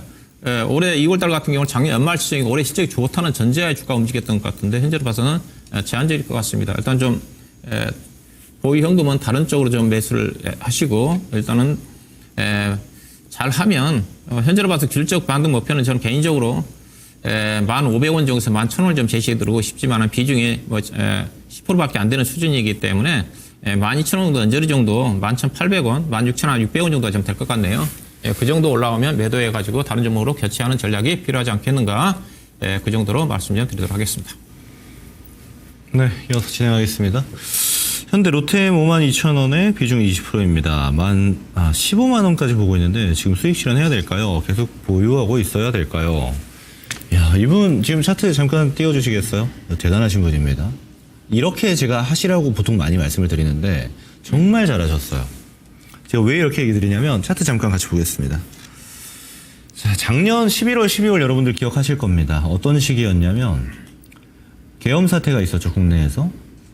올해 2월 달 같은 경우는 작년 연말 실적이 올해 실적이 좋다는 전제하에 주가가 움직였던 것 같은데 현재로 봐서는 제한적일 것 같습니다. 일단 좀 보유 현금은 다른 쪽으로 좀 매수를 하시고 일단은 잘 하면 현재로 봐서 기술적 반등 목표는 저는 개인적으로 1,500원 정도에서 11,000원을 좀 제시해드리고 싶지만 비중이 뭐 10%밖에 안 되는 수준이기 때문에 12,000원 정도 언저리 정도 11,800원, 16,600원 정도가 좀 될 것 같네요. 그 정도 올라오면 매도해가지고 다른 종목으로 교체하는 전략이 필요하지 않겠는가 그 정도로 말씀 좀 드리도록 하겠습니다. 네, 이어서 진행하겠습니다. 현대 롯데엠 52,000원에 비중 20%입니다. 15만 원까지 보고 있는데 지금 수익 실현해야 될까요? 계속 보유하고 있어야 될까요? 야, 이분 지금 차트 잠깐 띄워주시겠어요? 대단하신 분입니다. 이렇게 제가 하시라고 보통 많이 말씀을 드리는데 정말 잘하셨어요. 제가 왜 이렇게 얘기 드리냐면 차트 잠깐 같이 보겠습니다. 자, 작년 11월, 12월 여러분들 기억하실 겁니다. 어떤 시기였냐면 계엄 사태가 있었죠, 국내에서.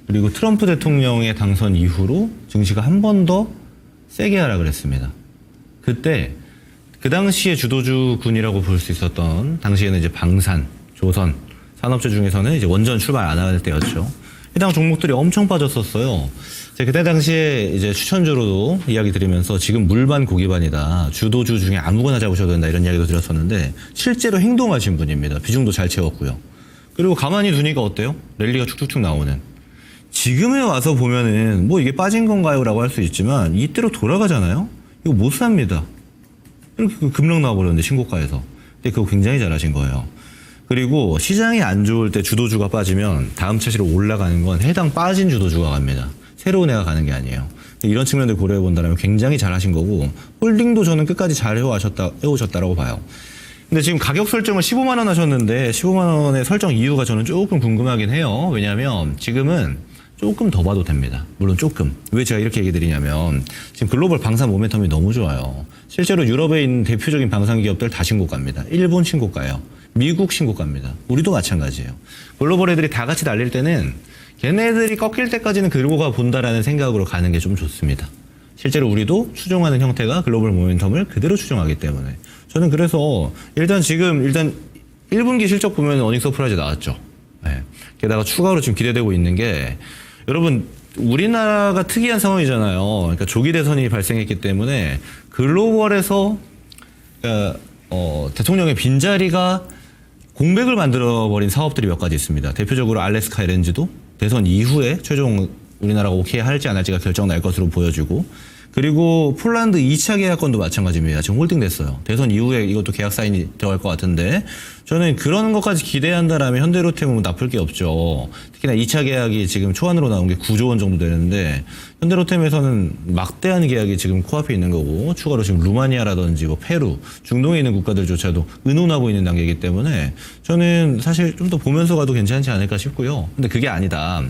그리고 트럼프 대통령의 당선 이후로 증시가 한 번 더 세게 하라 그랬습니다. 그때 그 당시에 주도주군이라고 볼 수 있었던 당시에는 이제 방산, 조선 산업체 중에서는 이제 원전 출발 안 할 때였죠. 해당 종목들이 엄청 빠졌었어요. 제가 그때 당시에 이제 추천주로도 이야기 드리면서 지금 물반 고기반이다. 주도주 중에 아무거나 잡으셔도 된다. 이런 이야기도 드렸었는데 실제로 행동하신 분입니다. 비중도 잘 채웠고요. 그리고 가만히 두니까 어때요? 랠리가 쭉쭉쭉 나오는. 지금에 와서 보면은 뭐 이게 빠진 건가요? 라고 할 수 있지만 이때로 돌아가잖아요? 이거 못 삽니다. 이렇게 급락 나와버렸는데 신고가에서. 근데 그거 굉장히 잘하신 거예요. 그리고 시장이 안 좋을 때 주도주가 빠지면 다음 차시로 올라가는 건 해당 빠진 주도주가 갑니다. 새로운 애가 가는 게 아니에요. 이런 측면들 고려해 본다면 굉장히 잘하신 거고 홀딩도 저는 끝까지 잘 해오셨다라고 봐요. 근데 지금 가격 설정을 15만 원 하셨는데 15만 원의 설정 이유가 저는 조금 궁금하긴 해요. 왜냐하면 지금은 조금 더 봐도 됩니다. 물론 조금. 왜 제가 이렇게 얘기 드리냐면 지금 글로벌 방산 모멘텀이 너무 좋아요. 실제로 유럽에 있는 대표적인 방산 기업들 다 신고가입니다. 일본 신고가예요. 미국 신고가입니다. 우리도 마찬가지예요. 글로벌 애들이 다 같이 날릴 때는 걔네들이 꺾일 때까지는 글로가 본다라는 생각으로 가는 게 좀 좋습니다. 실제로 우리도 추종하는 형태가 글로벌 모멘텀을 그대로 추종하기 때문에 저는 그래서 일단 1분기 실적 보면 어닝 서프라이즈 나왔죠. 네. 게다가 추가로 지금 기대되고 있는 게 여러분 우리나라가 특이한 상황이잖아요. 그러니까 조기 대선이 발생했기 때문에 글로벌에서 대통령의 빈자리가 공백을 만들어버린 사업들이 몇 가지 있습니다. 대표적으로 알래스카 LNG도 대선 이후에 최종 우리나라가 오케이 할지 안 할지가 결정 날 것으로 보여지고 그리고 폴란드 2차 계약건도 마찬가지입니다. 지금 홀딩됐어요. 대선 이후에 이것도 계약 사인이 들어갈 것 같은데 저는 그런 것까지 기대한다라면 현대로템은 나쁠 게 없죠. 특히나 2차 계약이 지금 초안으로 나온 게 9조 원 정도 되는데 현대로템에서는 막대한 계약이 지금 코앞에 있는 거고 추가로 지금 루마니아라든지 뭐 페루, 중동에 있는 국가들조차도 의논하고 있는 단계이기 때문에 저는 사실 좀 더 보면서 가도 괜찮지 않을까 싶고요. 근데 그게 아니다.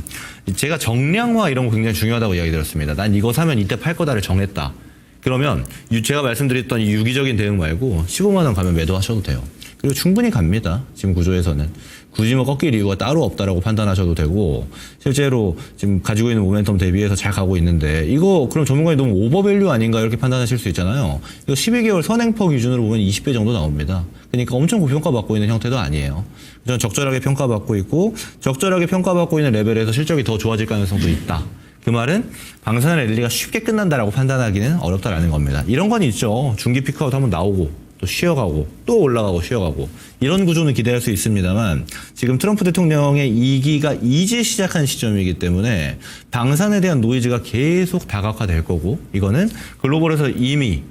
제가 정량화 이런 거 굉장히 중요하다고 이야기 드렸습니다. 난 이거 사면 이때 팔 거다를 정했다. 그러면 제가 말씀드렸던 이 유기적인 대응 말고 15만 원 가면 매도하셔도 돼요. 그리고 충분히 갑니다. 지금 구조에서는. 굳이 뭐 꺾일 이유가 따로 없다라고 판단하셔도 되고 실제로 지금 가지고 있는 모멘텀 대비해서 잘 가고 있는데 이거 그럼 전문가님 너무 오버밸류 아닌가 이렇게 판단하실 수 있잖아요. 이거 12개월 선행폭 기준으로 보면 20배 정도 나옵니다. 그러니까 엄청 고평가받고 있는 형태도 아니에요. 저는 적절하게 평가받고 있고 적절하게 평가받고 있는 레벨에서 실적이 더 좋아질 가능성도 있다. 그 말은 방산 랠리가 쉽게 끝난다라고 판단하기는 어렵다라는 겁니다. 이런 건 있죠. 중기 피크아웃 한번 나오고 또 쉬어가고 또 올라가고 쉬어가고 이런 구조는 기대할 수 있습니다만 지금 트럼프 대통령의 2기가 이제 시작한 시점이기 때문에 방산에 대한 노이즈가 계속 다각화될 거고 이거는 글로벌에서 이미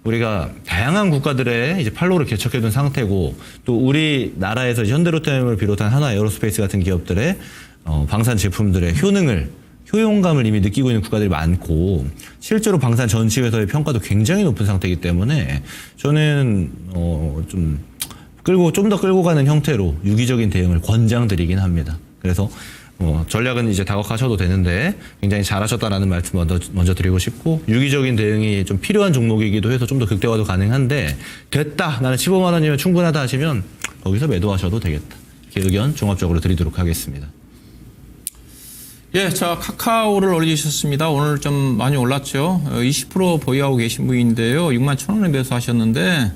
우리가 다양한 국가들의 이제 팔로우를 개척해둔 상태고 또 우리나라에서 현대로템을 비롯한 하나 에어로스페이스 같은 기업들의 방산 제품들의 효용감을 이미 느끼고 있는 국가들이 많고 실제로 방산 전시회에서의 평가도 굉장히 높은 상태이기 때문에 저는 좀 더 끌고 가는 형태로 유기적인 대응을 권장드리긴 합니다. 그래서 전략은 이제 다각화하셔도 되는데 굉장히 잘하셨다라는 말씀 먼저 드리고 싶고 유기적인 대응이 좀 필요한 종목이기도 해서 좀 더 극대화도 가능한데 됐다 나는 15만 원이면 충분하다 하시면 거기서 매도하셔도 되겠다. 이렇게 의견 종합적으로 드리도록 하겠습니다. 예, 자, 카카오를 올리셨습니다. 오늘 좀 많이 올랐죠. 20% 보유하고 계신 분인데요. 6만 1,000원에 매수하셨는데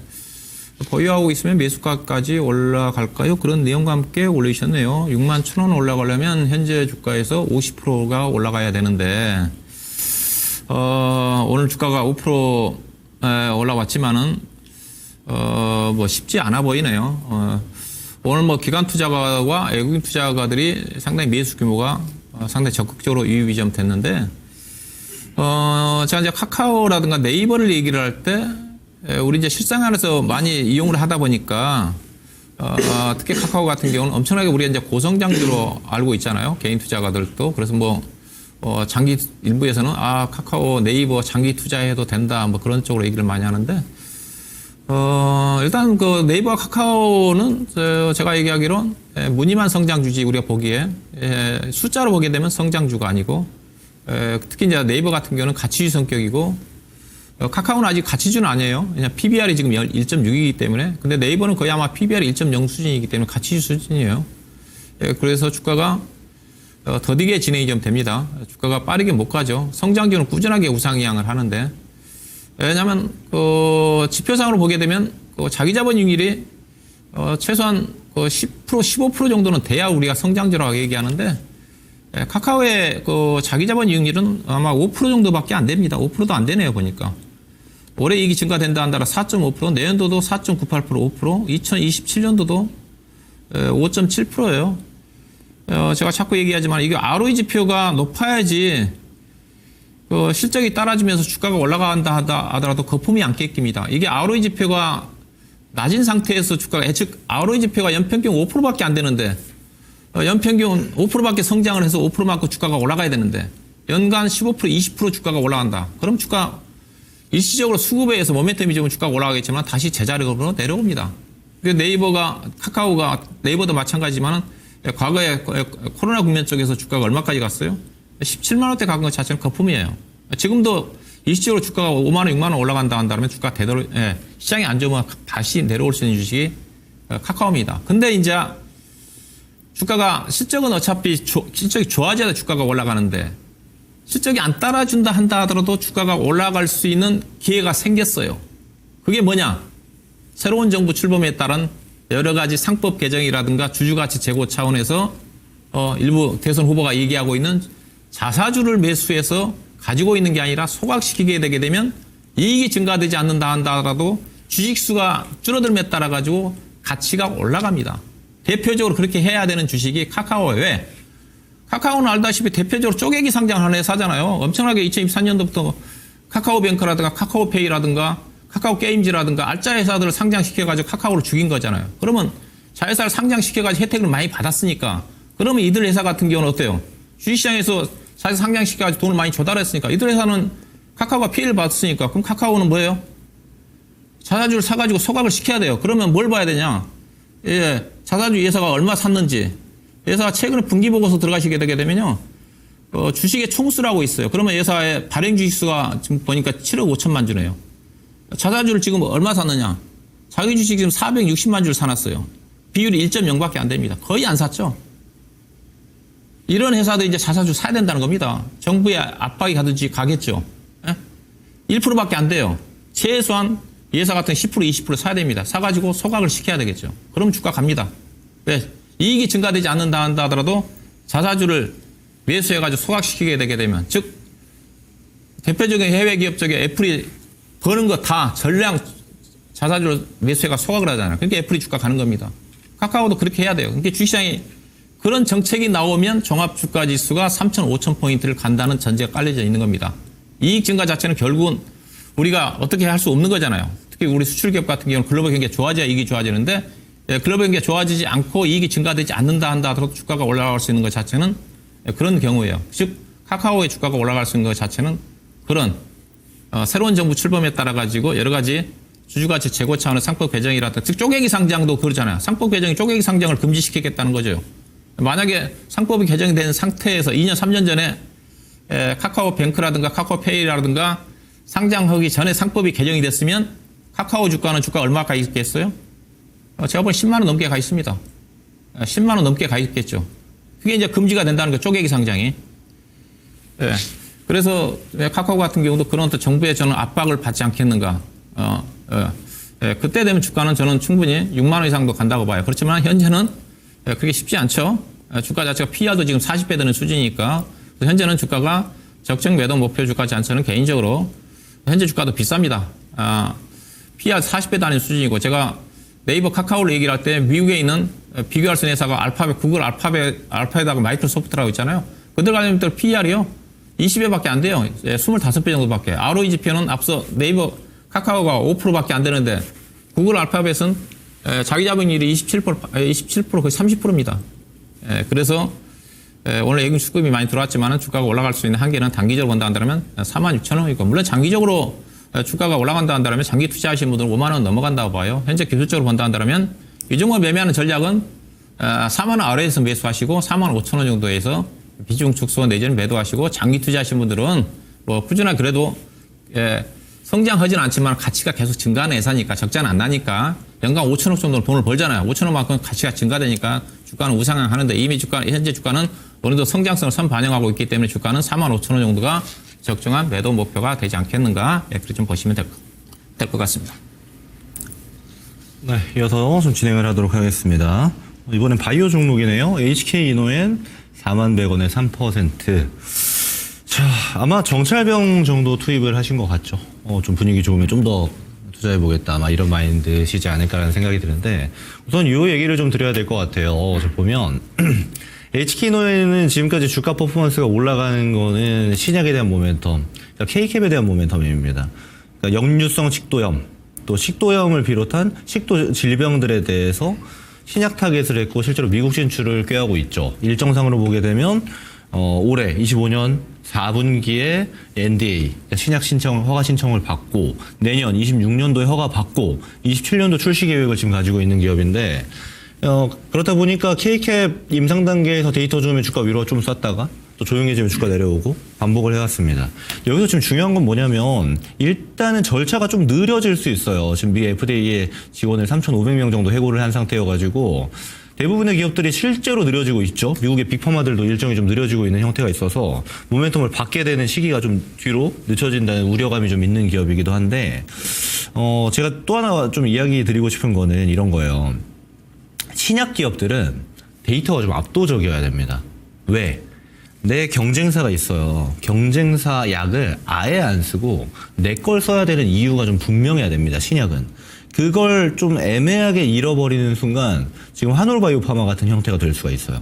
보유하고 있으면 매수가까지 올라갈까요? 그런 내용과 함께 올리셨네요. 6만 1,000원 올라가려면 현재 주가에서 50%가 올라가야 되는데 오늘 주가가 5% 올라왔지만은 뭐 쉽지 않아 보이네요. 오늘 뭐 기관 투자가와 외국인 투자가들이 상당히 매수 규모가 상당히 적극적으로 유입이 좀 됐는데, 제가 이제 카카오라든가 네이버를 얘기를 할 때, 우리 이제 실생활에서 많이 이용을 하다 보니까, 특히 카카오 같은 경우는 엄청나게 우리가 이제 고성장주로 알고 있잖아요. 개인 투자가들도. 그래서 장기, 일부에서는, 카카오, 네이버 장기 투자해도 된다. 뭐 그런 쪽으로 얘기를 많이 하는데, 일단 그 네이버와 카카오는 제가 얘기하기론 무늬만 성장주지 우리가 보기에 숫자로 보게 되면 성장주가 아니고 특히 이제 네이버 같은 경우는 가치주 성격이고 카카오는 아직 가치주는 아니에요. 그냥 PBR이 지금 1.6이기 때문에 근데 네이버는 거의 아마 PBR이 1.0 수준이기 때문에 가치주 수준이에요. 그래서 주가가 더디게 진행이 좀 됩니다. 주가가 빠르게 못 가죠. 성장주는 꾸준하게 우상향을 하는데 왜냐하면 지표상으로 보게 되면 자기 자본 이익률이 최소한 10% 15% 정도는 돼야 우리가 성장주라고 얘기하는데 카카오의 자기 자본 이익률은 아마 5% 정도밖에 안 됩니다. 5%도 안 되네요 보니까. 올해 이익이 증가된다 한다라 4.5%, 내년도도 4.98%, 5%, 2027년도도 5.7%예요. 제가 자꾸 얘기하지만 이게 ROE 지표가 높아야지 실적이 따라주면서 주가가 올라간다 하더라도 거품이 안 깼깁니다. 이게 ROE 지표가 낮은 상태에서 주가가 즉 ROE 지표가 연평균 5%밖에 안 되는데 연평균 5%밖에 성장을 해서 5%만큼 주가가 올라가야 되는데 연간 15% 20% 주가가 올라간다. 그럼 주가 일시적으로 수급에 의해서 모멘텀이 좀 주가가 올라가겠지만 다시 제자리로 내려옵니다. 네이버가 카카오가 네이버도 마찬가지지만 과거에 코로나 국면 쪽에서 주가가 얼마까지 갔어요? 17만 원대 간 것 자체는 거품이에요. 지금도 일시적으로 주가가 5만 원, 6만 원 올라간다 한다면 주가 되도록 시장이 안 좋으면 다시 내려올 수 있는 주식이 카카오입니다. 근데 이제 주가가 실적은 어차피 실적이 좋아져야 주가가 올라가는데 실적이 안 따라준다 한다 하더라도 주가가 올라갈 수 있는 기회가 생겼어요. 그게 뭐냐? 새로운 정부 출범에 따른 여러 가지 상법 개정이라든가 주주가치 제고 차원에서 일부 대선 후보가 얘기하고 있는 자사주를 매수해서 가지고 있는 게 아니라 소각시키게 되게 되면 이익이 증가되지 않는다 한다라도 주식수가 줄어들음에 따라 가지고 가치가 올라갑니다. 대표적으로 그렇게 해야 되는 주식이 카카오예요. 왜? 카카오는 알다시피 대표적으로 쪼개기 상장하는 회사잖아요. 엄청나게 2024년도부터 카카오뱅크라든가 카카오페이라든가 카카오게임즈라든가 알짜 회사들을 상장시켜가지고 카카오를 죽인 거잖아요. 그러면 자회사를 상장시켜가지고 혜택을 많이 받았으니까 그러면 이들 회사 같은 경우는 어때요? 주식시장에서 자회사 상장시켜가지고 돈을 많이 조달했으니까 이들 회사는 카카오가 피해를 받았으니까 그럼 카카오는 뭐예요? 자사주를 사가지고 소각을 시켜야 돼요. 그러면 뭘 봐야 되냐? 자사주 회사가 얼마 샀는지 회사가 최근에 분기보고서 들어가시게 되게 되면요. 주식의 총수라고 있어요. 그러면 회사의 발행 주식수가 지금 보니까 7억 5천만 주네요. 자사주를 지금 얼마 샀느냐? 자기 주식 지금 460만 주를 사놨어요. 비율이 1.0밖에 안 됩니다. 거의 안 샀죠. 이런 회사도 이제 자사주 사야 된다는 겁니다. 정부의 압박이 가든지 가겠죠. 1%밖에 안 돼요. 최소한 회사 같은 10% 20% 사야 됩니다. 사가지고 소각을 시켜야 되겠죠. 그럼 주가 갑니다. 왜? 이익이 증가되지 않는다 한다 하더라도 자사주를 매수해가지고 소각시키게 되게 되면 즉 대표적인 해외 기업 쪽에 애플이 버는 거 다 자사주로 매수해가 소각을 하잖아요. 그러니까 애플이 주가 가는 겁니다. 카카오도 그렇게 해야 돼요. 그러니까 주시장이 그런 정책이 나오면 종합주가지수가 3천, 5천 포인트를 간다는 전제가 깔려져 있는 겁니다. 이익 증가 자체는 결국은 우리가 어떻게 할 수 없는 거잖아요. 특히 우리 수출기업 같은 경우는 글로벌 경기가 좋아져야 이익이 좋아지는데 글로벌 경기가 좋아지지 않고 이익이 증가되지 않는다 한다 하더라도 주가가 올라갈 수 있는 것 자체는 그런 경우예요. 즉 카카오의 주가가 올라갈 수 있는 것 자체는 그런 새로운 정부 출범에 따라 가지고 여러 가지 주주가치 제고 차원의 상법 개정이라든가 즉 쪼개기 상장도 그러잖아요. 상법 개정이 쪼개기 상장을 금지시키겠다는 거죠. 만약에 상법이 개정된 상태에서 2년, 3년 전에 카카오뱅크라든가 카카오페이라든가 상장하기 전에 상법이 개정이 됐으면 카카오 주가는 주가 얼마가 있겠어요? 제가 보기엔 10만 원 넘게 가 있습니다. 10만 원 넘게 가 있겠죠. 그게 이제 금지가 된다는 거 쪼개기 상장이. 예. 그래서 카카오 같은 경우도 그런 또 정부의 저는 압박을 받지 않겠는가. 그때 되면 주가는 저는 충분히 6만 원 이상도 간다고 봐요. 그렇지만 현재는 그게 쉽지 않죠. 주가 자체가 PR도 지금 40배 되는 수준이니까 현재는 주가가 적정 매도 목표 주가지 않고는 개인적으로 현재 주가도 비쌉니다. PR 40배 단위 수준이고 제가 네이버 카카오를 얘기를 할 때 미국에 있는 비교할 수 있는 회사가 알파벳, 구글 알파벳하고 마이크로소프트라고 있잖아요. 그들 관련 PR이요. 20배밖에 안 돼요. 25배 정도밖에. ROE 지표는 앞서 네이버 카카오가 5%밖에 안 되는데 구글 알파벳은 자기 잡익률이 27% 거의 30%입니다. 그래서 오늘 예금 수급이 많이 들어왔지만 주가가 올라갈 수 있는 한계는 단기적으로 본다 한다면 46,000원이고 물론 장기적으로 주가가 올라간다 한다면 장기 투자하시는 분들은 5만 원 넘어간다고 봐요. 현재 기술적으로 본다 한다면 이 정도 매매하는 전략은 4만 원 아래에서 매수하시고 4만 5천 원 정도에서 비중 축소 내지는 매도하시고 장기 투자하시는 분들은 뭐 꾸준하게 그래도 성장하지는 않지만 가치가 계속 증가하는 회사니까 적자는 안 나니까 연간 5천억 정도 돈을 벌잖아요. 5천억만큼 가치가 증가되니까 주가는 우상향하는데 이미 현재 주가는 어느 정도 성장성을 선반영하고 있기 때문에 주가는 4만 5천 원 정도가 적정한 매도 목표가 되지 않겠는가. 그렇게 좀 보시면 될 것 같습니다. 네, 이어서 좀 진행을 하도록 하겠습니다. 이번엔 바이오 종목이네요. HK이노엔 41,100원에 3%. 자, 아마 정찰병 정도 투입을 하신 것 같죠. 좀 분위기 좋으면 좀 더 투자해보겠다. 아마 이런 마인드시지 않을까라는 생각이 드는데, 우선 이 얘기를 좀 드려야 될 것 같아요. 저 보면, HK노에는 지금까지 주가 퍼포먼스가 올라가는 거는 신약에 대한 모멘텀, 그러니까 K캡에 대한 모멘텀입니다. 그러니까 역류성 식도염, 또 식도염을 비롯한 식도 질병들에 대해서 신약 타겟을 했고 실제로 미국 진출을 꾀하고 있죠. 일정상으로 보게 되면 올해 25년 4분기에 NDA 신약 신청 허가 신청을 받고 내년 26년도에 허가 받고 27년도 출시 계획을 지금 가지고 있는 기업인데 그렇다 보니까 K캡 임상 단계에서 데이터 좋으면 주가 위로 좀 쐈다가 또 조용해지면 주가 내려오고 반복을 해왔습니다. 여기서 지금 중요한 건 뭐냐면 일단은 절차가 좀 느려질 수 있어요. 지금 미 FDA에 직원을 3,500명 정도 해고를 한 상태여가지고 대부분의 기업들이 실제로 느려지고 있죠. 미국의 빅파마들도 일정이 좀 느려지고 있는 형태가 있어서 모멘텀을 받게 되는 시기가 좀 뒤로 늦춰진다는 우려감이 좀 있는 기업이기도 한데 제가 또 하나 좀 이야기 드리고 싶은 거는 이런 거예요. 신약 기업들은 데이터가 좀 압도적이어야 됩니다. 왜? 내 경쟁사가 있어요. 경쟁사 약을 아예 안 쓰고 내 걸 써야 되는 이유가 좀 분명해야 됩니다. 신약은. 그걸 좀 애매하게 잃어버리는 순간 지금 한올바이오파마 같은 형태가 될 수가 있어요.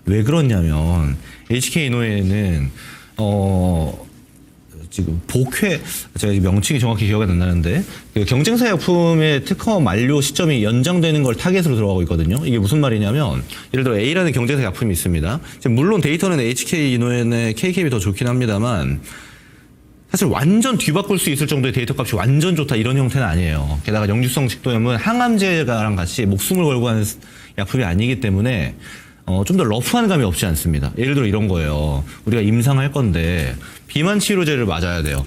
왜 그렇냐면 HK이노에는 지금 복회 제가 명칭이 정확히 기억이 안 나는데 그 경쟁사 약품의 특허 만료 시점이 연장되는 걸 타겟으로 들어가고 있거든요. 이게 무슨 말이냐면 예를 들어 A라는 경쟁사 약품이 있습니다. 물론 데이터는 HK이노엔의 K캡이 더 좋긴 합니다만 사실 완전 뒤바꿀 수 있을 정도의 데이터 값이 완전 좋다 이런 형태는 아니에요. 게다가 역류성 식도염은 항암제랑 같이 목숨을 걸고 하는 약품이 아니기 때문에 좀 더 러프한 감이 없지 않습니다. 예를 들어 이런 거예요. 우리가 임상할 건데 비만 치료제를 맞아야 돼요.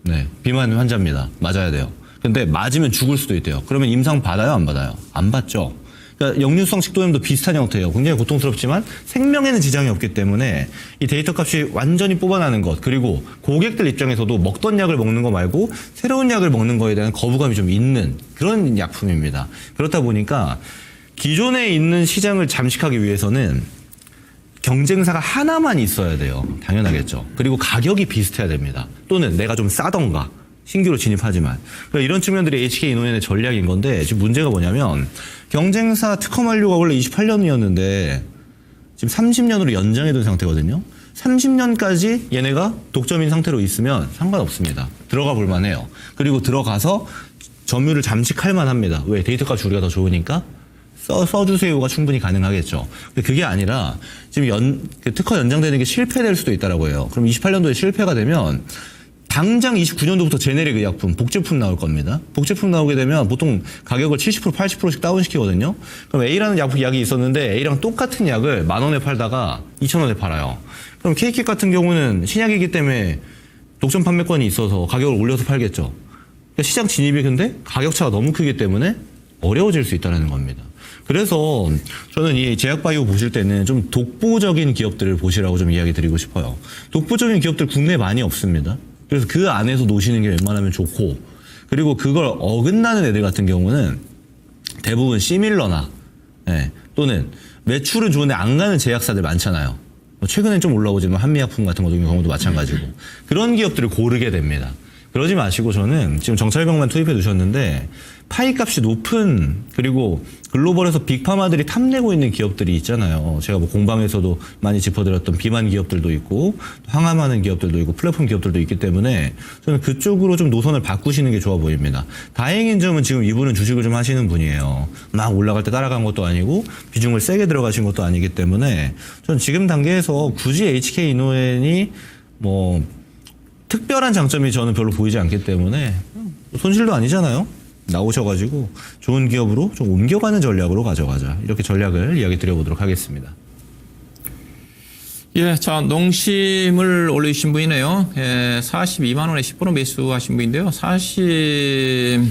네, 비만 환자입니다. 맞아야 돼요. 근데 맞으면 죽을 수도 있대요. 그러면 임상 받아요, 안 받아요? 안 받죠. 그러니까 역류성 식도염도 비슷한 형태예요. 굉장히 고통스럽지만 생명에는 지장이 없기 때문에 이 데이터 값이 완전히 뽑아나는 것, 그리고 고객들 입장에서도 먹던 약을 먹는 거 말고 새로운 약을 먹는 거에 대한 거부감이 좀 있는 그런 약품입니다. 그렇다 보니까 기존에 있는 시장을 잠식하기 위해서는 경쟁사가 하나만 있어야 돼요. 당연하겠죠. 그리고 가격이 비슷해야 됩니다. 또는 내가 좀 싸던가 신규로 진입하지만. 그러니까 이런 측면들이 HK 이노엔의 전략인 건데 지금 문제가 뭐냐면 경쟁사 특허 만료가 원래 28년이었는데 지금 30년으로 연장해둔 상태거든요. 30년까지 얘네가 독점인 상태로 있으면 상관없습니다. 들어가 볼 만해요. 그리고 들어가서 점유율을 잠식할 만합니다. 왜? 데이터값 우리가 더 좋으니까 써주세요가 충분히 가능하겠죠. 근데 그게 아니라 지금 특허 연장되는 게 실패될 수도 있다라고 해요. 그럼 28년도에 실패가 되면 당장 29년도부터 제네릭 의약품, 복제품 나올 겁니다. 복제품 나오게 되면 보통 가격을 70%, 80%씩 다운시키거든요. 그럼 A라는 약이 있었는데 A랑 똑같은 약을 10,000원에 팔다가 2,000원에 팔아요. 그럼 K킥 같은 경우는 신약이기 때문에 독점 판매권이 있어서 가격을 올려서 팔겠죠. 그러니까 시장 진입이 근데 가격차가 너무 크기 때문에 어려워질 수 있다는 겁니다. 그래서 저는 이 제약바이오 보실 때는 좀 독보적인 기업들을 보시라고 좀 이야기 드리고 싶어요. 독보적인 기업들 국내에 많이 없습니다. 그래서 그 안에서 노시는 게 웬만하면 좋고, 그리고 그걸 어긋나는 애들 같은 경우는 대부분 시밀러나 또는 매출은 좋은데 안 가는 제약사들 많잖아요. 최근엔 좀 올라오지만 한미약품 같은 경우도 마찬가지고 그런 기업들을 고르게 됩니다. 그러지 마시고 저는 지금 정찰병만 투입해 두셨는데 파이값이 높은, 그리고 글로벌에서 빅파마들이 탐내고 있는 기업들이 있잖아요. 제가 뭐 공방에서도 많이 짚어드렸던 비만 기업들도 있고 항암하는 기업들도 있고 플랫폼 기업들도 있기 때문에 저는 그쪽으로 좀 노선을 바꾸시는 게 좋아 보입니다. 다행인 점은 지금 이분은 주식을 좀 하시는 분이에요. 막 올라갈 때 따라간 것도 아니고 비중을 세게 들어가신 것도 아니기 때문에 저는 지금 단계에서 굳이 HK 이노엔이 뭐 특별한 장점이 저는 별로 보이지 않기 때문에 손실도 아니잖아요. 나오셔가지고 좋은 기업으로 좀 옮겨가는 전략으로 가져가자. 이렇게 전략을 이야기 드려보도록 하겠습니다. 예, 자, 농심을 올려주신 분이네요. 예, 42만 원에 10% 매수하신 분인데요. 46만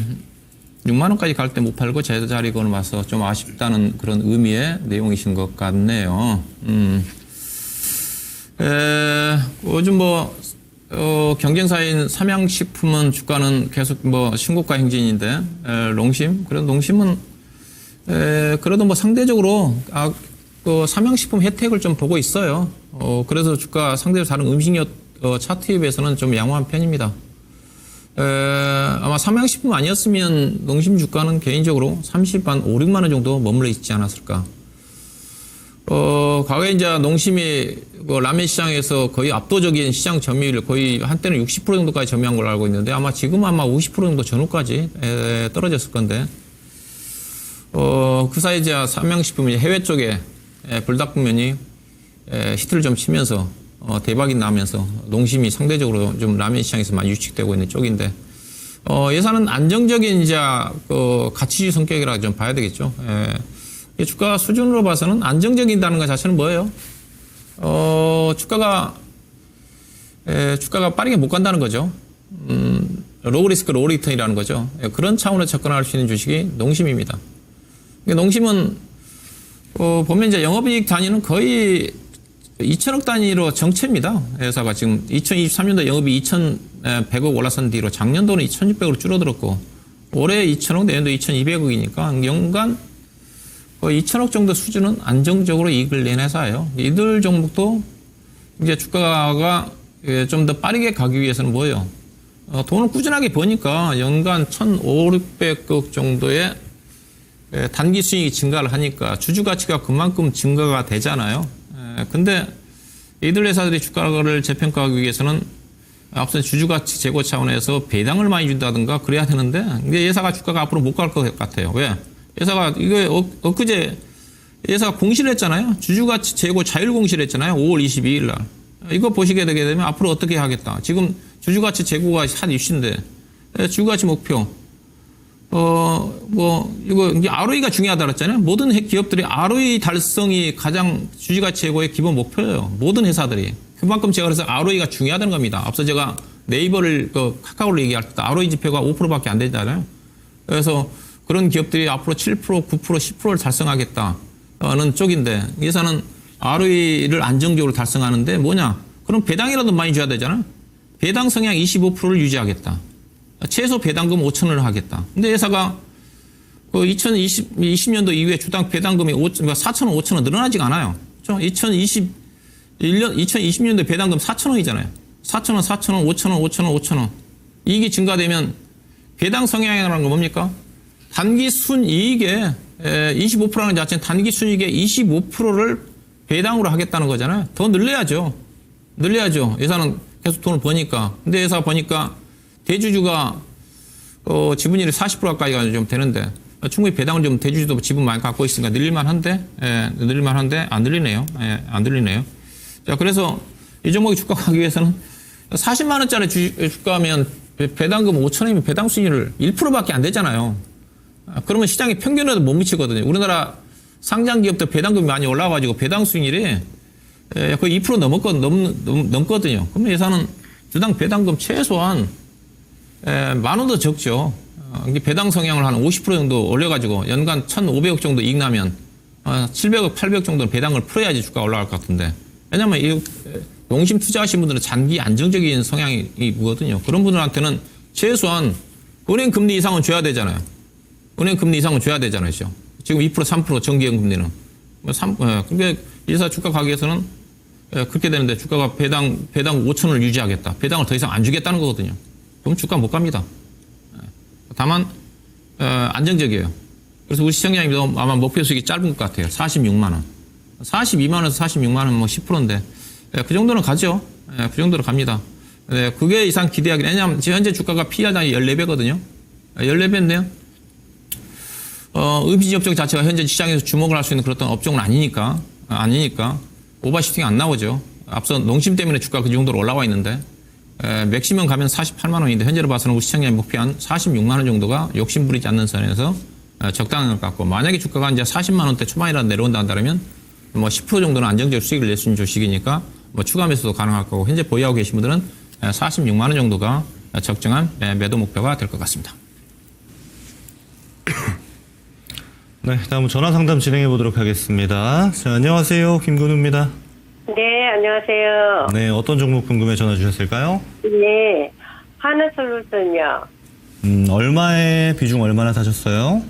원까지 갈 때 못 팔고 제자리 걸어와서 좀 아쉽다는 그런 의미의 내용이신 것 같네요. 요즘 경쟁사인 삼양식품은 주가는 계속 신고가 행진인데, 농심, 그래도 농심은, 그래도 상대적으로, 삼양식품 혜택을 좀 보고 있어요. 그래서 주가 상대적으로 다른 음식료, 차트에 비해서는 좀 양호한 편입니다. 아마 삼양식품 아니었으면 농심 주가는 개인적으로 30만 5, 6만 원 정도 머물러 있지 않았을까. 과거에 이제 농심이 라면 시장에서 거의 압도적인 시장 점유율, 거의 한때는 60% 정도까지 점유한 걸로 알고 있는데 아마 지금은 아마 50% 정도 전후까지 떨어졌을 건데, 그 사이 이제 삼양식품이 해외 쪽에 불닭볶음면이 히트를 좀 치면서 대박이 나면서 농심이 상대적으로 좀 라면 시장에서 많이 유축되고 있는 쪽인데, 예산은 안정적인 이제 가치주의 성격이라 좀 봐야 되겠죠. 주가 수준으로 봐서는 안정적이다는 것 자체는 뭐예요? 주가가 빠르게 못 간다는 거죠. 로우 리스크, 로우 리턴이라는 거죠. 그런 차원에서 접근할 수 있는 주식이 농심입니다. 농심은, 보면 이제 영업이익 단위는 거의 2천억 단위로 정체입니다. 회사가 지금 2023년도 영업이 2,100억 올라선 뒤로 작년도는 2,600억으로 줄어들었고, 올해 2천억, 내년도 2,200억이니까 연간 2천억 정도 수준은 안정적으로 이익을 낸 회사예요. 이들 종목도 이제 주가가 좀 더 빠르게 가기 위해서는 뭐예요? 돈을 꾸준하게 버니까 연간 1,500억 정도의 단기 수익이 증가를 하니까 주주 가치가 그만큼 증가가 되잖아요. 근데 이들 회사들이 주가를 재평가하기 위해서는 앞서 주주 가치 제고 차원에서 배당을 많이 준다든가 그래야 되는데, 이게 회사가 주가가 앞으로 못 갈 것 같아요. 왜? 회사가 이거 엊그제 회사가 공시를 했잖아요. 주주가치 재고 자율 공시를 했잖아요. 5월 22일 날. 이거 보시게 되게 되면 앞으로 어떻게 하겠다. 지금 주주가치 재고가 한 이슈인데, 주주가치 목표. 이거 ROE가 중요하다 그랬잖아요. 모든 기업들이 ROE 달성이 가장 주주가치 재고의 기본 목표예요. 모든 회사들이. 그만큼 제가 그래서 ROE가 중요하다는 겁니다. 앞서 제가 네이버를 카카오를 얘기할 때 ROE 지표가 5%밖에 안 되잖아요. 그래서 그런 기업들이 앞으로 7%, 9%, 10%를 달성하겠다는 쪽인데, 회사는 ROE를 안정적으로 달성하는데 뭐냐? 그럼 배당이라도 많이 줘야 되잖아. 배당 성향 25%를 유지하겠다. 최소 배당금 5,000원을 하겠다. 근데 회사가 2020년도 이후에 주당 배당금이 4,000원, 5,000원 늘어나지가 않아요. 그렇죠? 2020년도 배당금 4,000원이잖아요. 4,000원, 4,000원, 5,000원, 5,000원, 5,000원. 이익이 증가되면 배당 성향이라는 건 뭡니까? 단기 순이익의 25%라는 자체는 단기 순이익의 25%를 배당으로 하겠다는 거잖아요. 더 늘려야죠. 회사는 계속 돈을 버니까. 근데 회사가 버니까 대주주가 지분율이 40% 가까이가 좀 되는데 충분히 배당을 좀 대주주도 지분 많이 갖고 있으니까 늘릴만한데 안 늘리네요. 안 늘리네요. 자, 그래서 이 종목의 주가 가기 위해서는 40만 원짜리 주가면 배당금 5천원이면 배당 수익률 1%밖에 안 되잖아요. 그러면 시장의 평균에도 못 미치거든요. 우리나라 상장 기업들 배당금이 많이 올라와가지고 배당 수익률이 거의 2% 넘거든요. 그러면 회사는 주당 배당금 최소한 10,000원 더 적죠. 배당 성향을 한 50% 정도 올려가지고 연간 1,500억 정도 이익 나면 700억, 800억 정도는 배당을 풀어야지 주가가 올라갈 것 같은데. 왜냐면 이 용심 투자하신 분들은 장기 안정적인 성향이거든요. 그런 분들한테는 최소한 은행 금리 이상은 줘야 되잖아요. 지금 2%, 3% 정기형 금리는. 그러니까 회사 주가 가격에서는 그렇게 되는데 주가가 배당 5,000원을 유지하겠다. 배당을 더 이상 안 주겠다는 거거든요. 그럼 주가 못 갑니다. 다만 안정적이에요. 그래서 우리 시청자님도 아마 목표 수익이 짧은 것 같아요. 46만 원. 42만 원에서 46만 원 뭐 10%인데 그 정도는 가죠. 그 정도로 갑니다. 그게 이상 기대하기. 왜냐하면 지금 현재 주가가 PER이 14배거든요. 14배인데요. 의비지 업종 자체가 현재 시장에서 주목을 할 수 있는 그런 업종은 아니니까 오버슈팅이 안 나오죠. 앞서 농심 때문에 주가가 그 정도로 올라와 있는데 맥시멈 가면 48만 원인데 현재로 봐서는 우리 시청자님 목표한 46만 원 정도가 욕심 부리지 않는 선에서 적당한 것 같고, 만약에 주가가 이제 40만 원대 초반이라도 내려온다 한다면 뭐 10% 정도는 안정적 수익을 낼 수 있는 주식이니까 뭐 추가 매수도 가능할 거고, 현재 보유하고 계신 분들은 46만 원 정도가 적정한 매도 목표가 될 것 같습니다. 네, 다음 전화 상담 진행해 보도록 하겠습니다. 자, 안녕하세요. 김근우입니다. 네, 안녕하세요. 네, 어떤 종목 궁금해 전화 주셨을까요? 네, 하나솔루션이요. 얼마에 비중 얼마나 사셨어요?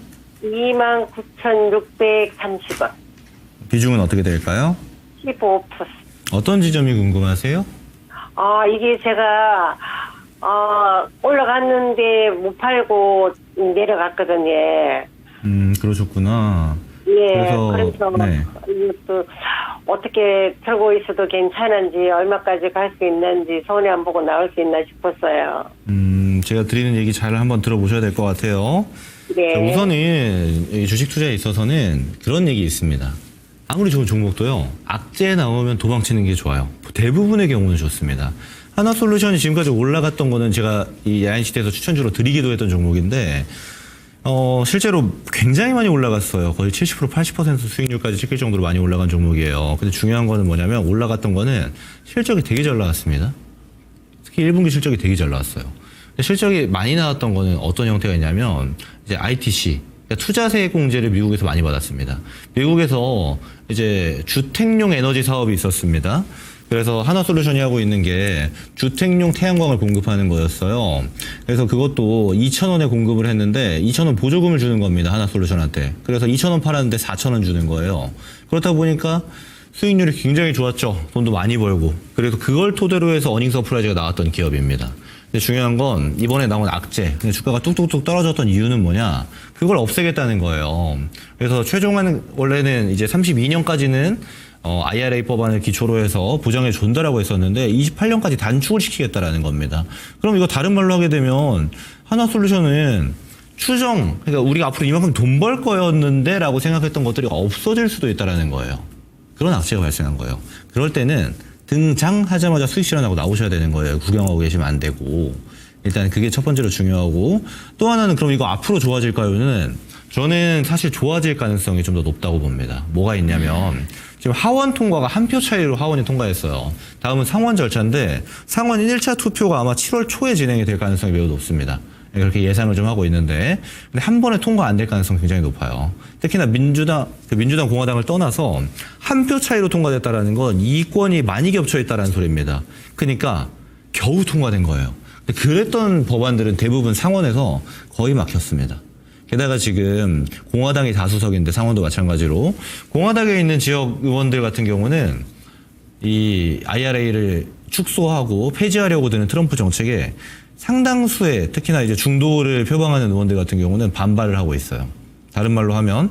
29,630원. 비중은 어떻게 될까요? 15%. 어떤 지점이 궁금하세요? 이게 제가, 올라갔는데 못 팔고 내려갔거든요. 그러셨구나. 예, 그래서 네. 이것도 어떻게 들고 있어도 괜찮은지, 얼마까지 갈 수 있는지, 손해 안 보고 나올 수 있나 싶었어요. 제가 드리는 얘기 잘 한번 들어보셔야 될 것 같아요. 네. 자, 우선은 이 주식 투자에 있어서는 그런 얘기 있습니다. 아무리 좋은 종목도요, 악재에 나오면 도망치는 게 좋아요. 대부분의 경우는 좋습니다. 하나솔루션이 지금까지 올라갔던 거는 제가 이 야인시대에서 추천주로 드리기도 했던 종목인데, 실제로 굉장히 많이 올라갔어요. 거의 70%, 80% 수익률까지 찍힐 정도로 많이 올라간 종목이에요. 근데 중요한 거는 뭐냐면, 올라갔던 거는 실적이 되게 잘 나왔습니다. 특히 1분기 실적이 되게 잘 나왔어요. 실적이 많이 나왔던 거는 어떤 형태가 있냐면, 이제 ITC, 그러니까 투자세 공제를 미국에서 많이 받았습니다. 미국에서 이제 주택용 에너지 사업이 있었습니다. 그래서 하나솔루션이 하고 있는 게 주택용 태양광을 공급하는 거였어요. 그래서 그것도 2,000원에 공급을 했는데 2,000원 보조금을 주는 겁니다. 하나솔루션한테. 그래서 2,000원 팔았는데 4,000원 주는 거예요. 그렇다 보니까 수익률이 굉장히 좋았죠. 돈도 많이 벌고. 그래서 그걸 토대로 해서 어닝 서프라이즈가 나왔던 기업입니다. 근데 중요한 건 이번에 나온 악재, 주가가 뚝뚝뚝 떨어졌던 이유는 뭐냐? 그걸 없애겠다는 거예요. 그래서 최종은 원래는 이제 32년까지는 IRA 법안을 기초로 해서 부정에 준다라고 했었는데 28년까지 단축을 시키겠다라는 겁니다. 그럼 이거 다른 말로 하게 되면 하나솔루션은 그러니까 우리가 앞으로 이만큼 돈 벌 거였는데 라고 생각했던 것들이 없어질 수도 있다라는 거예요. 그런 악재가 발생한 거예요. 그럴 때는 등장하자마자 수익 실현하고 나오셔야 되는 거예요. 구경하고 계시면 안 되고. 일단 그게 첫 번째로 중요하고, 또 하나는 그럼 이거 앞으로 좋아질까요는 저는 사실 좋아질 가능성이 좀 더 높다고 봅니다. 뭐가 있냐면 지금 하원 통과가 한 표 차이로 하원이 통과했어요. 다음은 상원 절차인데 상원 1차 투표가 아마 7월 초에 진행이 될 가능성이 매우 높습니다. 그렇게 예상을 좀 하고 있는데, 근데 한 번에 통과 안 될 가능성이 굉장히 높아요. 특히나 민주당 공화당을 떠나서 한 표 차이로 통과됐다라는 건 이권이 많이 겹쳐 있다라는 소리입니다. 그러니까 겨우 통과된 거예요. 근데 그랬던 법안들은 대부분 상원에서 거의 막혔습니다. 게다가 지금 공화당이 다수석인데 상원도 마찬가지로 공화당에 있는 지역 의원들 같은 경우는 이 IRA를 축소하고 폐지하려고 드는 트럼프 정책에 상당수의 특히나 이제 중도를 표방하는 의원들 같은 경우는 반발을 하고 있어요. 다른 말로 하면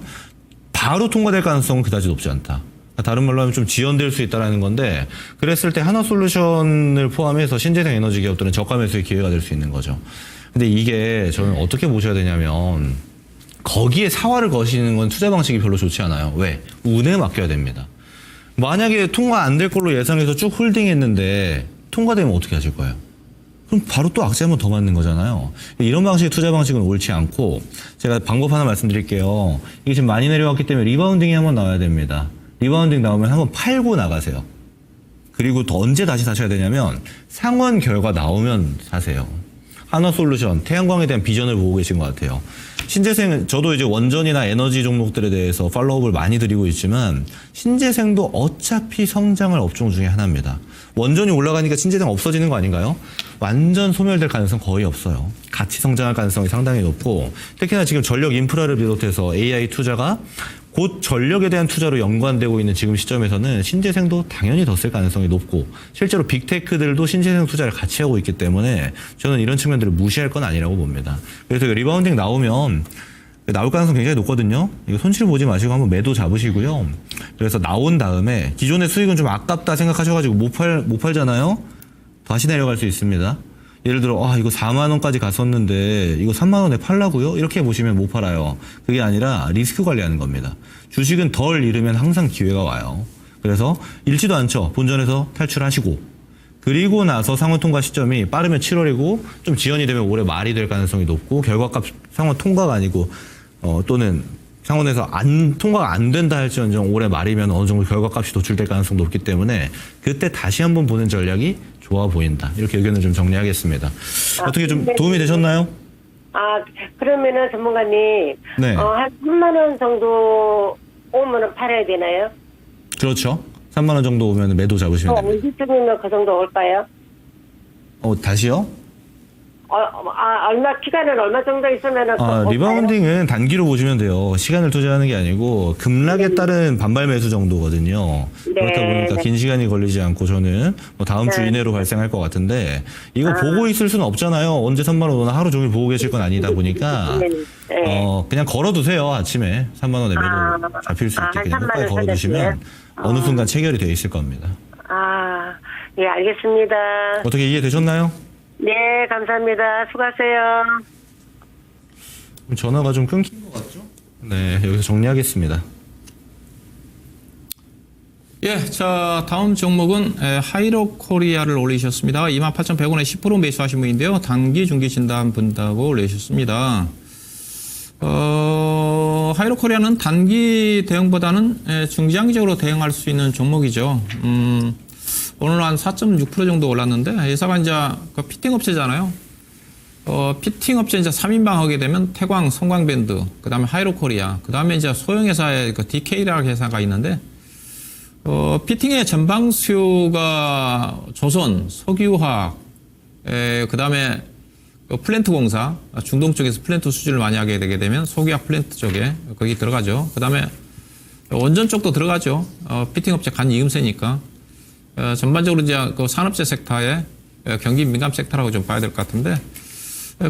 바로 통과될 가능성은 그다지 높지 않다. 다른 말로 하면 좀 지연될 수 있다는 건데, 그랬을 때 하나솔루션을 포함해서 신재생 에너지 기업들은 저가 매수의 기회가 될 수 있는 거죠. 근데 이게 저는 어떻게 보셔야 되냐면, 거기에 사활을 거시는 건 투자 방식이 별로 좋지 않아요. 왜? 운에 맡겨야 됩니다. 만약에 통과 안 될 걸로 예상해서 쭉 홀딩했는데 통과되면 어떻게 하실 거예요? 그럼 바로 또 악재 한번 더 맞는 거잖아요. 이런 방식의 투자 방식은 옳지 않고, 제가 방법 하나 말씀드릴게요. 이게 지금 많이 내려왔기 때문에 리바운딩이 한번 나와야 됩니다. 리바운딩 나오면 한번 팔고 나가세요. 그리고 또 언제 다시 사셔야 되냐면 상원 결과 나오면 사세요. 하나솔루션, 태양광에 대한 비전을 보고 계신 것 같아요. 신재생, 저도 이제 원전이나 에너지 종목들에 대해서 팔로우업을 많이 드리고 있지만 신재생도 어차피 성장할 업종 중에 하나입니다. 원전이 올라가니까 신재생 없어지는 거 아닌가요? 완전 소멸될 가능성 거의 없어요. 같이 성장할 가능성이 상당히 높고, 특히나 지금 전력 인프라를 비롯해서 AI 투자가 곧 전력에 대한 투자로 연관되고 있는 지금 시점에서는 신재생도 당연히 더 쓸 가능성이 높고, 실제로 빅테크들도 신재생 투자를 같이 하고 있기 때문에 저는 이런 측면들을 무시할 건 아니라고 봅니다. 그래서 리바운딩 나오면 나올 가능성 굉장히 높거든요. 이거 손실 보지 마시고 한번 매도 잡으시고요. 그래서 나온 다음에 기존의 수익은 좀 아깝다 생각하셔가지고 못 팔잖아요. 다시 내려갈 수 있습니다. 예를 들어 이거 4만 원까지 갔었는데 이거 3만 원에 팔라고요? 이렇게 보시면 못 팔아요. 그게 아니라 리스크 관리하는 겁니다. 주식은 덜 잃으면 항상 기회가 와요. 그래서 잃지도 않죠. 본전에서 탈출하시고, 그리고 나서 상원 통과 시점이 빠르면 7월이고 좀 지연이 되면 올해 말이 될 가능성이 높고, 결과값 상원 통과가 아니고 또는 상원에서 통과가 안 된다 할지언정 올해 말이면 어느 정도 결과값이 도출될 가능성이 높기 때문에 그때 다시 한번 보는 전략이 좋아 보인다. 이렇게 의견을 좀 정리하겠습니다. 어떻게 좀 도움이 되셨나요? 그러면은 전문가님, 네. 한 3만 원 정도 오면은 팔아야 되나요? 그렇죠. 3만 원 정도 오면 매도 잡으시면 됩니다. 언제쯤이면 그 정도 올까요? 다시요? 기간은 얼마 정도 있으면은 리바운딩은 단기로 보시면 돼요. 시간을 투자하는 게 아니고 급락에 따른 반발 매수 정도거든요. 네. 그렇다 보니까 긴 시간이 걸리지 않고 저는 다음 주 이내로 발생할 것 같은데, 이거 보고 있을 수는 없잖아요. 언제 3만 원 오나 하루 종일 보고 계실 건 아니다 보니까 그냥 걸어두세요. 아침에 3만 원에 매도 잡힐 수 있게 그냥 끝까지 걸어두시면 어느 순간 체결이 돼 있을 겁니다. 예, 알겠습니다. 어떻게 이해되셨나요? 네, 감사합니다. 수고하세요. 전화가 좀 끊긴 것 같죠? 네, 여기서 정리하겠습니다. 예, 자, 다음 종목은 하이로코리아를 올리셨습니다. 28,100원에 10% 매수하신 분인데요. 단기 중기 진단 본다고 올리셨습니다. 하이로코리아는 단기 대응보다는 중장기적으로 대응할 수 있는 종목이죠. 오늘 한 4.6% 정도 올랐는데, 회사가 이제 그 피팅 업체잖아요. 피팅 업체 이제 3인방 하게 되면 태광, 성광밴드, 그 다음에 하이로코리아, 그 다음에 이제 소형 회사의 그 DK라는 회사가 있는데, 피팅의 전방 수요가 조선, 석유화학, 그 다음에 플랜트 공사, 중동 쪽에서 플랜트 수주를 많이 하게 되게 되면 석유화학 플랜트 쪽에 거기 들어가죠. 그 다음에 원전 쪽도 들어가죠. 피팅 업체 간 이음새니까. 전반적으로 이제 그 산업재 섹터의 경기 민감 섹터라고 좀 봐야 될 것 같은데,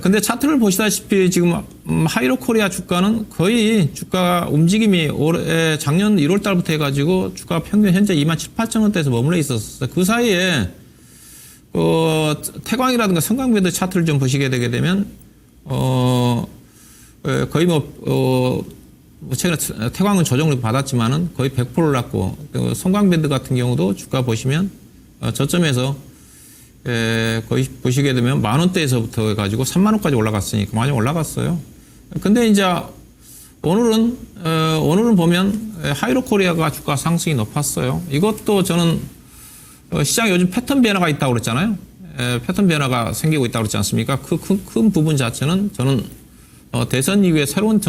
근데 차트를 보시다시피 지금 하이로코리아 주가는 거의 주가 움직임이 올해 작년 1월 달부터 해가지고 주가 평균 현재 27,800원대에서 머물러 있었어요. 그 사이에 태광이라든가 성광밴드 차트를 좀 보시게 되게 되면 거의 최근에 태광은 조정을 받았지만은 거의 100% 올랐고, 성광밴드 같은 경우도 주가 보시면 저점에서 거의 보시게 되면 10,000원대에서부터 해가지고 30,000원까지 올라갔으니까 많이 올라갔어요. 근데 이제 오늘은 보면 하이로코리아가 주가 상승이 높았어요. 이것도 저는 시장에 요즘 패턴 변화가 있다고 그랬잖아요. 패턴 변화가 생기고 있다고 그랬지 않습니까? 그 큰 부분 자체는 저는 대선 이후에 새로운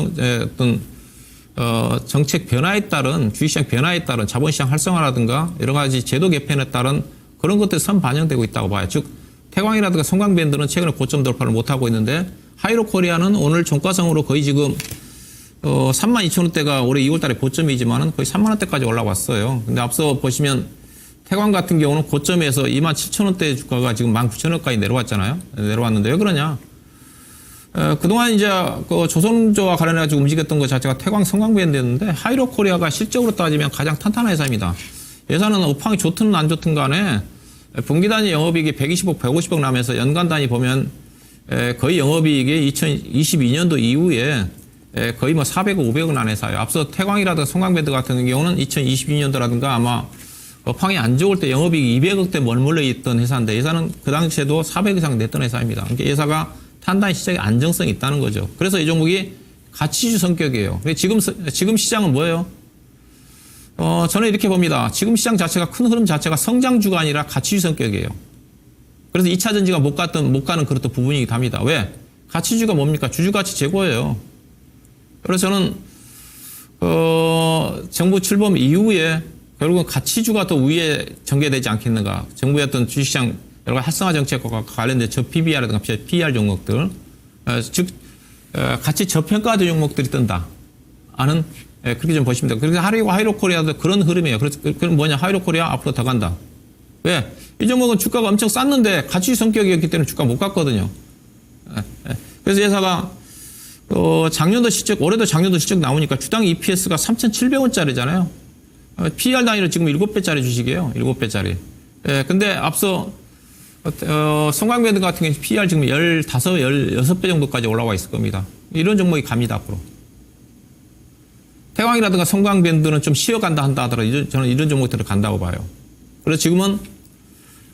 정책 변화에 따른, 주식시장 변화에 따른 자본시장 활성화라든가 여러 가지 제도 개편에 따른 그런 것들이 선 반영되고 있다고 봐요. 즉, 태광이라든가 성광밴드는 최근에 고점 돌파를 못하고 있는데, 하이로코리아는 오늘 종가성으로 거의 지금 32,000원대가 올해 2월 달에 고점이지만은 거의 3만 원대까지 올라왔어요. 근데 앞서 보시면 태광 같은 경우는 고점에서 27,000원대 주가가 지금 19,000원까지 내려왔잖아요. 내려왔는데 왜 그러냐? 그동안 이제 그 조선주와 관련해가지고 움직였던 것 자체가 태광 성광밴드였는데 하이로코리아가 실적으로 따지면 가장 탄탄한 회사입니다. 예산은 업황이 좋든 안 좋든 간에 분기 단위 영업이익이 120억, 150억 나면서 연간 단위 보면 거의 영업이익이 2022년도 이후에 거의 뭐 400억, 500억 난 회사예요. 앞서 태광이라든가 성광밴드 같은 경우는 2022년도라든가 아마 업황이 안 좋을 때 영업이익 200억대 머물러 있던 회사인데 예산은 그 당시에도 400 이상 냈던 회사입니다. 그러니까 회사가 탄탄히 시장에 안정성이 있다는 거죠. 그래서 이 종목이 가치주 성격이에요. 지금 시장은 뭐예요? 저는 이렇게 봅니다. 지금 시장 자체가 큰 흐름 자체가 성장주가 아니라 가치주 성격이에요. 그래서 2차 전지가 못 가는 그런 부분이기도 합니다. 왜? 가치주가 뭡니까? 주주가치 제고예요. 그래서 저는 정부 출범 이후에 결국은 가치주가 더 위에 전개되지 않겠는가. 정부의 어떤 주식시장 여러 가지 활성화 정책과 관련된 저PBR이라든가 PR 종목들, 즉 가치 저평가된 종목들이 뜬다. 아는 그렇게 좀 보시면 돼요. 그래서 하이로코리아도 그런 흐름이에요. 그럼 뭐냐? 하이로코리아 앞으로 더 간다. 왜? 이 종목은 주가가 엄청 쌌는데 가치 성격이었기 때문에 주가 못 갔거든요. 그래서 회사가 작년도 실적, 올해도 작년도 실적 나오니까 주당 EPS가 3,700원짜리잖아요. PR 단위로 지금 7배짜리 주식이에요. 7배짜리. 근데 앞서 성광밴드 같은 경우는 PR 지금 15, 16배 정도까지 올라와 있을 겁니다. 이런 종목이 갑니다, 앞으로. 태광이라든가 성광밴드는 좀 쉬어간다 한다 하더라도 저는 이런 종목들을 간다고 봐요. 그래서 지금은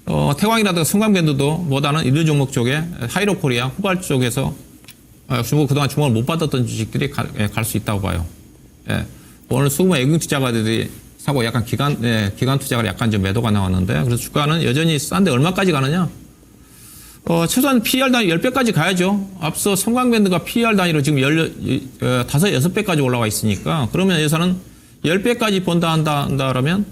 태광이라든가 성광밴드도 보다는 이런 종목 쪽에 하이로코리아, 후발 쪽에서 그동안 주목을 못 받았던 주식들이 갈 수 있다고 봐요. 예. 오늘 수급 애경 투자가들이 사고 약간 기간 투자가 약간 좀 매도가 나왔는데 그래서 주가는 여전히 싼데 얼마까지 가느냐? 최소한 PR 단위 10배까지 가야죠. 앞서 성광밴드가 PR 단위로 지금 6배까지 올라와 있으니까 그러면 예산은 10배까지 본다 한다라면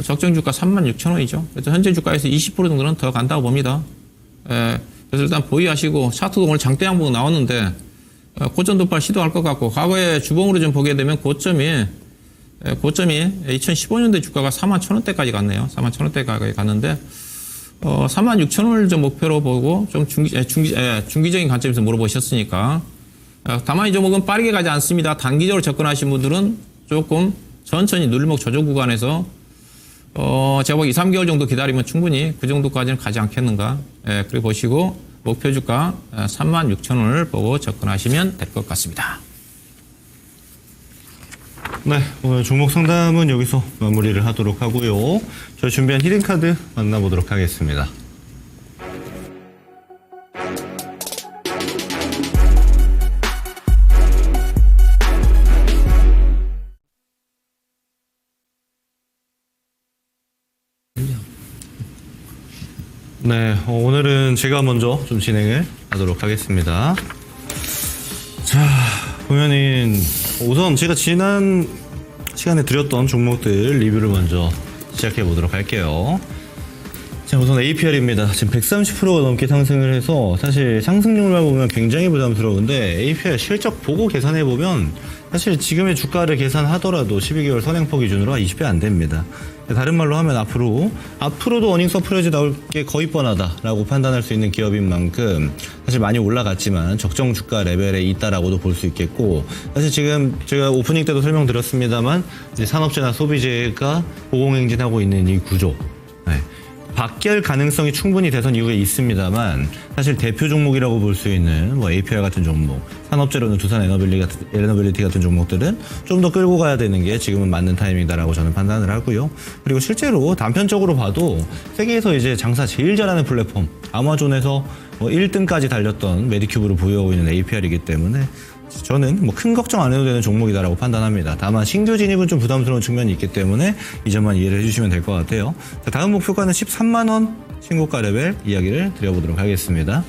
적정 주가 36,000원이죠. 그래서 현재 주가에서 20% 정도는 더 간다고 봅니다. 그래서 일단 보유하시고 차트도 오늘 장대 양봉 나왔는데 고점 돌파 시도할 것 같고 과거에 주봉으로 좀 보게 되면 고점이 2015년도에 주가가 41,000원대까지 갔네요. 41,000원대까지 갔는데 36,000원을 좀 목표로 보고 좀 중기적인 관점에서 물어보셨으니까 다만 이 종목은 빠르게 가지 않습니다. 단기적으로 접근하신 분들은 조금 천천히 눌림목 조정 구간에서 제가 보기 2, 3개월 정도 기다리면 충분히 그 정도까지는 가지 않겠는가. 그리고 보시고 목표 주가 36,000원을 보고 접근하시면 될 것 같습니다. 네, 오늘 종목 상담은 여기서 마무리를 하도록 하고요. 저희 준비한 히든카드 만나보도록 하겠습니다. 네, 오늘은 제가 먼저 좀 진행을 하도록 하겠습니다. 자, 보면은 우선 제가 지난 시간에 드렸던 종목들 리뷰를 먼저 시작해 보도록 할게요. 자, 우선 APR입니다. 지금 130%가 넘게 상승을 해서 사실 상승률만 보면 굉장히 부담스러운데 APR 실적 보고 계산해 보면 사실 지금의 주가를 계산하더라도 12개월 선행폭 기준으로 20배 안 됩니다. 다른 말로 하면 앞으로도 어닝 서프라이즈 나올 게 거의 뻔하다라고 판단할 수 있는 기업인 만큼 사실 많이 올라갔지만 적정 주가 레벨에 있다라고도 볼 수 있겠고 사실 지금 제가 오프닝 때도 설명드렸습니다만 이제 산업재나 소비재가 고공행진하고 있는 이 구조 바뀔 가능성이 충분히 대선 이후에 있습니다만 사실 대표 종목이라고 볼 수 있는 뭐 APR 같은 종목, 산업재료는 두산 에너빌리티 같은 종목들은 좀 더 끌고 가야 되는 게 지금은 맞는 타이밍이다라고 저는 판단을 하고요. 그리고 실제로 단편적으로 봐도 세계에서 이제 장사 제일 잘하는 플랫폼 아마존에서 1등까지 달렸던 메디큐브를 보유하고 있는 APR이기 때문에 저는 뭐 큰 걱정 안 해도 되는 종목이다라고 판단합니다. 다만 신규 진입은 좀 부담스러운 측면이 있기 때문에 이 점만 이해를 해주시면 될 것 같아요. 자, 다음 목표가는 13만 원 신고가 레벨 이야기를 드려보도록 하겠습니다.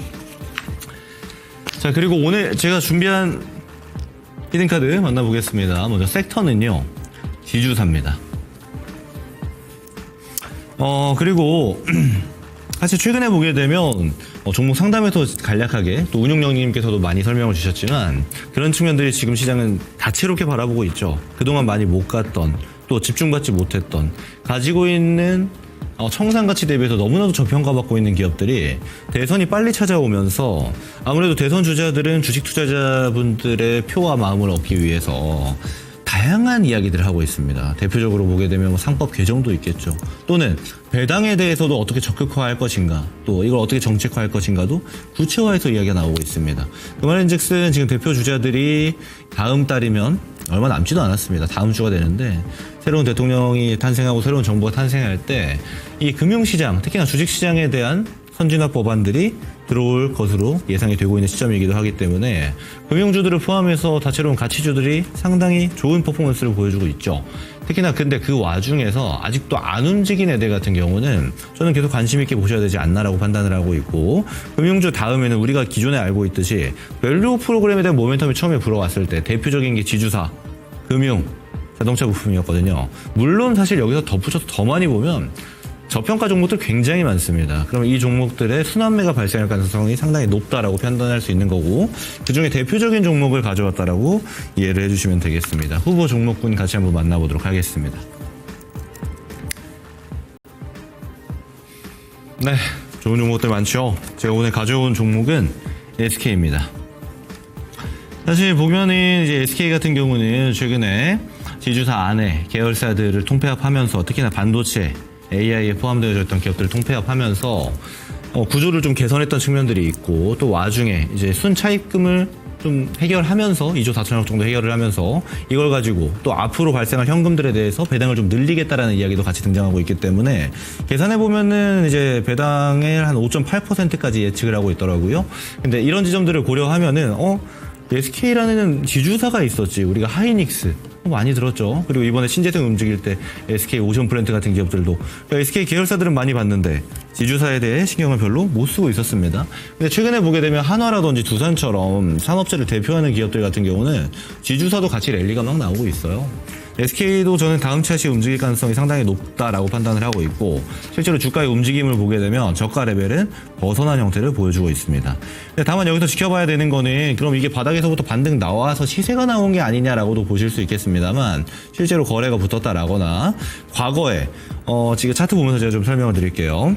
자, 그리고 오늘 제가 준비한 히든카드 만나보겠습니다. 먼저 섹터는요, 지주사입니다. 그리고 사실 최근에 보게 되면 종목 상담에서 간략하게 또 운용령님께서도 많이 설명을 주셨지만 그런 측면들이 지금 시장은 다채롭게 바라보고 있죠. 그동안 많이 못 갔던 또 집중받지 못했던 가지고 있는 청산 가치 대비해서 너무나도 저평가받고 있는 기업들이 대선이 빨리 찾아오면서 아무래도 대선 주자들은 주식 투자자분들의 표와 마음을 얻기 위해서 다양한 이야기들을 하고 있습니다. 대표적으로 보게 되면 뭐 상법 개정도 있겠죠. 또는 배당에 대해서도 어떻게 적극화할 것인가, 또 이걸 어떻게 정책화할 것인가도 구체화해서 이야기가 나오고 있습니다. 그 말인즉슨 지금 대표 주자들이 다음 달이면 얼마 남지도 않았습니다. 다음 주가 되는데 새로운 대통령이 탄생하고 새로운 정부가 탄생할 때 이 금융시장, 특히나 주식시장에 대한 선진화 법안들이 들어올 것으로 예상이 되고 있는 시점이기도 하기 때문에 금융주들을 포함해서 다채로운 가치주들이 상당히 좋은 퍼포먼스를 보여주고 있죠. 특히나 근데 그 와중에서 아직도 안 움직인 애들 같은 경우는 저는 계속 관심 있게 보셔야 되지 않나라고 판단을 하고 있고, 금융주 다음에는 우리가 기존에 알고 있듯이 밸류 프로그램에 대한 모멘텀이 처음에 불어왔을 때 대표적인 게 지주사, 금융, 자동차 부품이었거든요. 물론 사실 여기서 덧붙여서 더 많이 보면 저평가 종목들 굉장히 많습니다. 그러면 이 종목들의 순환매가 발생할 가능성이 상당히 높다라고 판단할 수 있는 거고, 그중에 대표적인 종목을 가져왔다라고 이해를 해주시면 되겠습니다. 후보 종목군 같이 한번 만나보도록 하겠습니다. 네, 좋은 종목들 많죠. 제가 오늘 가져온 종목은 SK입니다. 사실 보면은 이제 SK 같은 경우는 최근에 지주사 안에 계열사들을 통폐합하면서 특히나 반도체, AI에 포함되어 있던 기업들을 통폐합하면서 구조를 좀 개선했던 측면들이 있고, 또 와중에 이제 순차입금을 좀 해결하면서 2조 4천억 정도 해결을 하면서 이걸 가지고 또 앞으로 발생할 현금들에 대해서 배당을 좀 늘리겠다라는 이야기도 같이 등장하고 있기 때문에 계산해 보면은 이제 배당을 한 5.8%까지 예측을 하고 있더라고요. 근데 이런 지점들을 고려하면은 SK라는 지주사가 있었지. 우리가 하이닉스 많이 들었죠. 그리고 이번에 신재생 움직일 때 SK 오션플랜트 같은 기업들도, 그러니까 SK 계열사들은 많이 봤는데 지주사에 대해 신경을 별로 못 쓰고 있었습니다. 근데 최근에 보게 되면 한화라든지 두산처럼 산업재를 대표하는 기업들 같은 경우는 지주사도 같이 랠리가 막 나오고 있어요. SK도 저는 다음 차시 움직일 가능성이 상당히 높다라고 판단을 하고 있고, 실제로 주가의 움직임을 보게 되면 저가 레벨은 벗어난 형태를 보여주고 있습니다. 근데 다만 여기서 지켜봐야 되는 거는, 그럼 이게 바닥에서부터 반등 나와서 시세가 나온 게 아니냐라고도 보실 수 있겠습니다만, 실제로 거래가 붙었다라거나 과거에 지금 차트 보면서 제가 좀 설명을 드릴게요.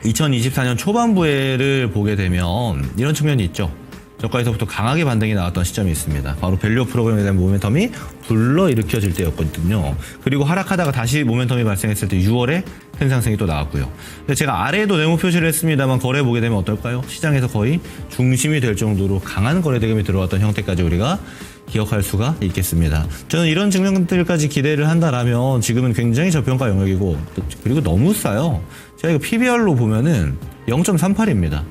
2024년 초반부에를 보게 되면 이런 측면이 있죠. 저가에서부터 강하게 반등이 나왔던 시점이 있습니다. 바로 밸류 프로그램에 대한 모멘텀이 불러일으켜질 때였거든요. 그리고 하락하다가 다시 모멘텀이 발생했을 때 6월에 큰 상승이 또 나왔고요. 근데 제가 아래에도 네모 표시를 했습니다만 거래 보게 되면 어떨까요? 시장에서 거의 중심이 될 정도로 강한 거래 대금이 들어왔던 형태까지 우리가 기억할 수가 있겠습니다. 저는 이런 측면들까지 기대를 한다라면 지금은 굉장히 저평가 영역이고, 그리고 너무 싸요. 제가 이거 PBR로 보면은 0.38입니다.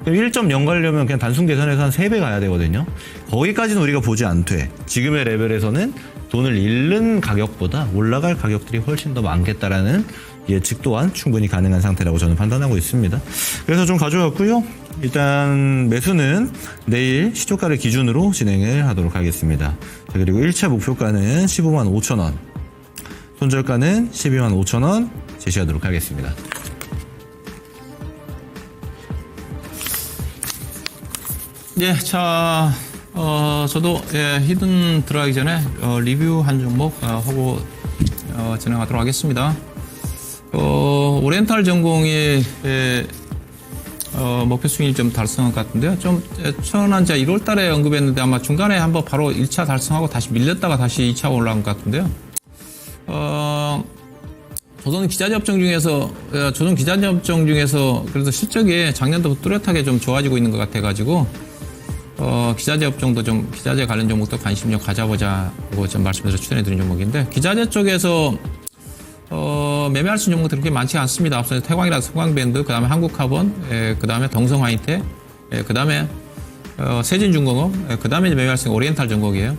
1.0 가려면 그냥 단순 계산해서 한 3배 가야 되거든요. 거기까지는 우리가 보지 않되 지금의 레벨에서는 돈을 잃는 가격보다 올라갈 가격들이 훨씬 더 많겠다라는 예측 또한 충분히 가능한 상태라고 저는 판단하고 있습니다. 그래서 좀 가져왔고요. 일단 매수는 내일 시초가를 기준으로 진행을 하도록 하겠습니다. 그리고 1차 목표가는 15만 5천 원, 손절가는 12만 5천 원 제시하도록 하겠습니다. 예, 자, 저도 히든 들어가기 전에 리뷰 한 종목 하고 진행하도록 하겠습니다. 오리엔탈 전공이 목표 수익이 좀 달성한 것 같은데요. 좀 천안 제가 1월 달에 언급했는데 아마 중간에 한번 바로 1차 달성하고 다시 밀렸다가 다시 2차 올라온 것 같은데요. 조선 기자재업종 중에서 그래도 실적이 작년도부터 뚜렷하게 좀 좋아지고 있는 것 같아가지고 기자재 업종도 좀 기자재 관련 종목도 관심 좀 가져보자고 좀 말씀드려 추천해드린 종목인데, 기자재 쪽에서 매매할 수 있는 종목들이 그렇게 많지 않습니다. 앞서 태광이라서 성광밴드, 그 다음에 한국카본, 그 다음에 동성하이텍, 그 다음에 세진중공업, 그 다음에 매매할 수 있는 오리엔탈 전공이에요.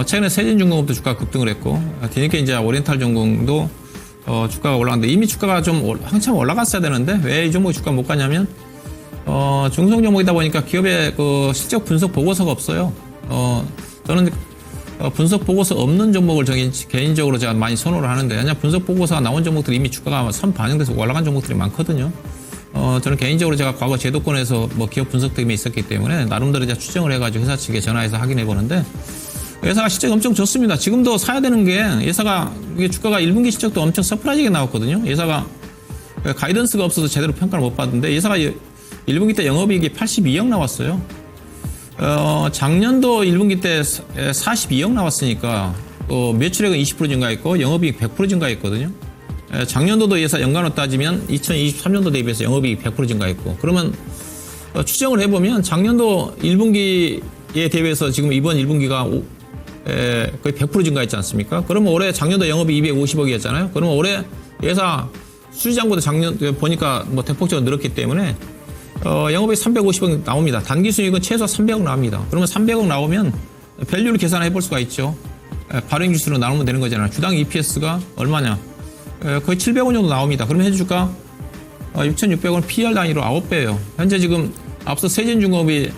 최근에 세진중공업도 주가가 급등을 했고, 뒤늦게 이제 오리엔탈 전공도 주가가 올라갔는데, 이미 주가가 좀 한참 올라갔어야 되는데 왜 이 종목이 주가가 못 가냐면 중성 종목이다 보니까 기업의 그 실적 분석 보고서가 없어요. 저는 분석 보고서 없는 종목을 개인적으로 제가 많이 선호를 하는데, 왜냐면 분석 보고서가 나온 종목들이 이미 주가가 선 반영돼서 올라간 종목들이 많거든요. 저는 개인적으로 제가 과거 제도권에서 뭐 기업 분석 대금이 있었기 때문에 나름대로 제가 추정을 해가지고 회사 측에 전화해서 확인해 보는데, 회사가 실적이 엄청 좋습니다. 지금도 사야 되는 게 회사가 이게 주가가 1분기 실적도 엄청 서프라이즈하게 나왔거든요. 회사가 가이던스가 없어서 제대로 평가를 못 받는데 회사가 1분기 때 영업이익이 82억 나왔어요. 작년도 1분기 때 42억 나왔으니까 매출액은 20% 증가했고 영업이익 100% 증가했거든요. 작년도도 회사 연간으로 따지면 2023년도 대비해서 영업이익 100% 증가했고 그러면 추정을 해보면 작년도 1분기에 대비해서 지금 이번 1분기가 거의 100% 증가했지 않습니까? 그러면 올해 작년도 영업이 250억이었잖아요. 그러면 올해 회사 수지장보다 작년 보니까 뭐 대폭적으로 늘었기 때문에 영업이 350억 나옵니다. 단기 수익은 최소 300억 나옵니다. 그러면 300억 나오면 밸류를 계산해 볼 수가 있죠. 발행주수로 나누면 되는 거잖아요. 주당 EPS가 얼마냐? 거의 700원 정도 나옵니다. 그러면 해주주가 6,600원 PER 단위로 9배예요. 현재 지금 앞서 세진중업이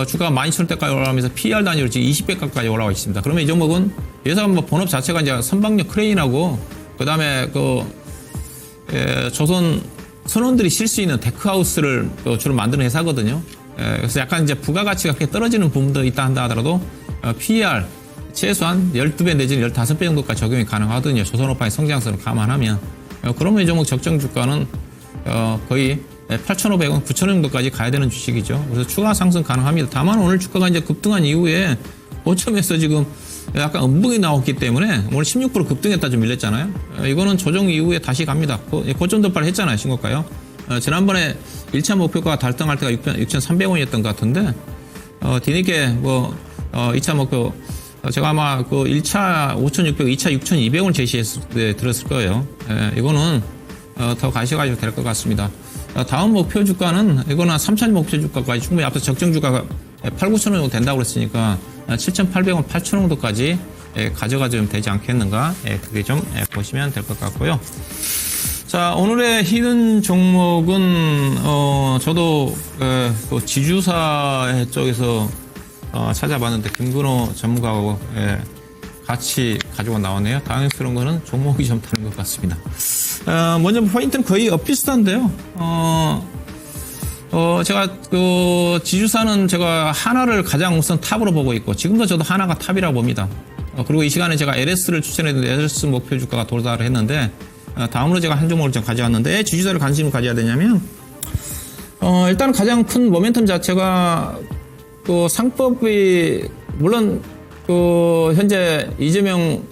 주가가 12,000원대까지 올라가면서 PER 단위로 지금 20배 가까이 올라와 있습니다. 그러면 이 종목은 회사 뭐 본업 자체가 이제 선박력 크레인하고 그다음에 조선 선원들이 쉴 수 있는 데크하우스를 주로 만드는 회사거든요. 그래서 약간 이제 부가가치가 그렇게 떨어지는 부분도 있다 한다 하더라도 PER 최소한 12배 내지는 15배 정도까지 적용이 가능하거든요. 조선업황의 성장성을 감안하면. 그러면 이 종목 적정 주가는 거의 8,500원, 9,000원 정도까지 가야 되는 주식이죠. 그래서 추가 상승 가능합니다. 다만 오늘 주가가 이제 급등한 이후에 고점에서 지금 약간 음봉이 나왔기 때문에 오늘 16% 급등했다 좀 밀렸잖아요. 이거는 조정 이후에 다시 갑니다. 고점 돌파를 했잖아요. 신고가요. 지난번에 1차 목표가 달성할 때가 6,300원이었던 것 같은데 뒤늦게 2차 목표 제가 아마 1차 5,600, 2차 6,200원 제시했을 때 들었을 거예요. 이거는 더 가셔가지고 될 것 같습니다. 다음 목표 주가는 이거는 3차 목표 주가까지 충분히 앞서 적정 주가가 8, 9천 원 정도 된다고 그랬으니까 7,800원, 8천 원 정도까지 가져가면 되지 않겠는가. 그게 좀 보시면 될 것 같고요. 자, 오늘의 히든 종목은 저도 지주사 쪽에서 찾아봤는데 김근호 전문가하고 같이 가지고 나오네요. 당연스러운 거는 종목이 좀 다른 것 같습니다. 먼저 포인트는 거의 비슷한데요. 제가 지주사는 제가 하나를 가장 우선 탑으로 보고 있고 지금도 저도 하나가 탑이라고 봅니다. 그리고 이 시간에 제가 LS를 추천했는데 LS 목표 주가가 도달을 했는데 다음으로 제가 한 종목을 좀 가져왔는데 지주사를 관심을 가져야 되냐면 일단 가장 큰 모멘텀 자체가 상법이 물론 현재 이재명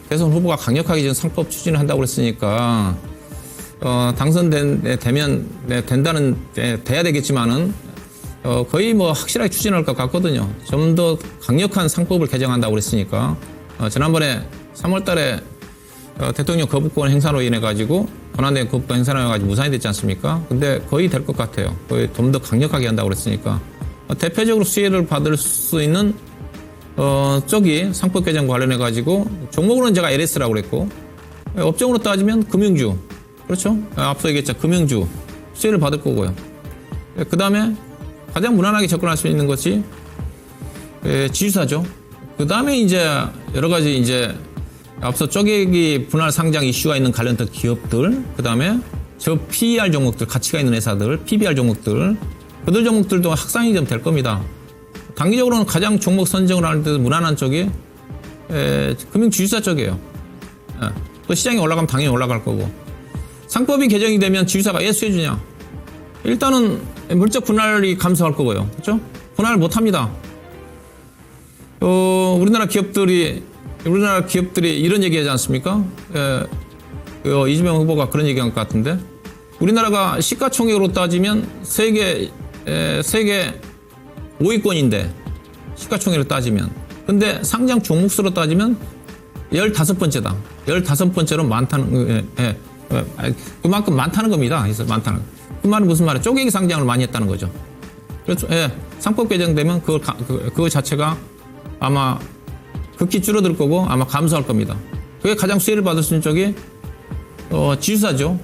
대선 후보가 강력하게 지금 상법 추진을 한다고 그랬으니까 돼야 되겠지만은 거의 확실하게 추진할 것 같거든요. 좀 더 강력한 상법을 개정한다고 그랬으니까 지난번에 3월달에 대통령 거부권 행사로 인해 가지고 권한대행 거부권 행사로 인해 가지고 무산이 됐지 않습니까? 근데 거의 될 것 같아요. 거의 좀 더 강력하게 한다고 그랬으니까 대표적으로 수혜를 받을 수 있는 쪽이 상법 개정 관련해 가지고 종목으로는 제가 LS라고 그랬고 업종으로 따지면 금융주 그렇죠? 앞서 얘기했죠. 금융주 수혜를 받을 거고요. 그 다음에 가장 무난하게 접근할 수 있는 것이 지주사죠. 그 다음에 이제 여러 가지 이제 앞서 쪼개기 분할 상장 이슈가 있는 관련된 기업들, 그 다음에 저 PER 종목들, 가치가 있는 회사들, PBR 종목들, 그들 종목들도 확산이 좀 될 겁니다. 단기적으로는 가장 종목 선정을 할 때 무난한 쪽이 금융지주사 쪽이에요. 또 시장이 올라가면 당연히 올라갈 거고. 상법이 개정이 되면 지주사가 왜 수혜주냐? 일단은 물적 분할이 감소할 거고요. 그렇죠? 분할을 못 합니다. 우리나라 기업들이 이런 얘기 하지 않습니까? 이재명 후보가 그런 얘기 한 것 같은데. 우리나라가 시가총액으로 따지면 세계 5위권인데, 시가총액으로 따지면. 근데 상장 종목수로 따지면 15번째다. 15번째로 많다는, 그만큼 많다는 겁니다. 그래서 많다는. 그 말은 무슨 말이에요? 쪼개기 상장을 많이 했다는 거죠. 그렇죠. 상법 개정되면 그거 자체가 아마 극히 줄어들 거고 아마 감소할 겁니다. 그게 가장 수혜를 받을 수 있는 쪽이, 지주사죠.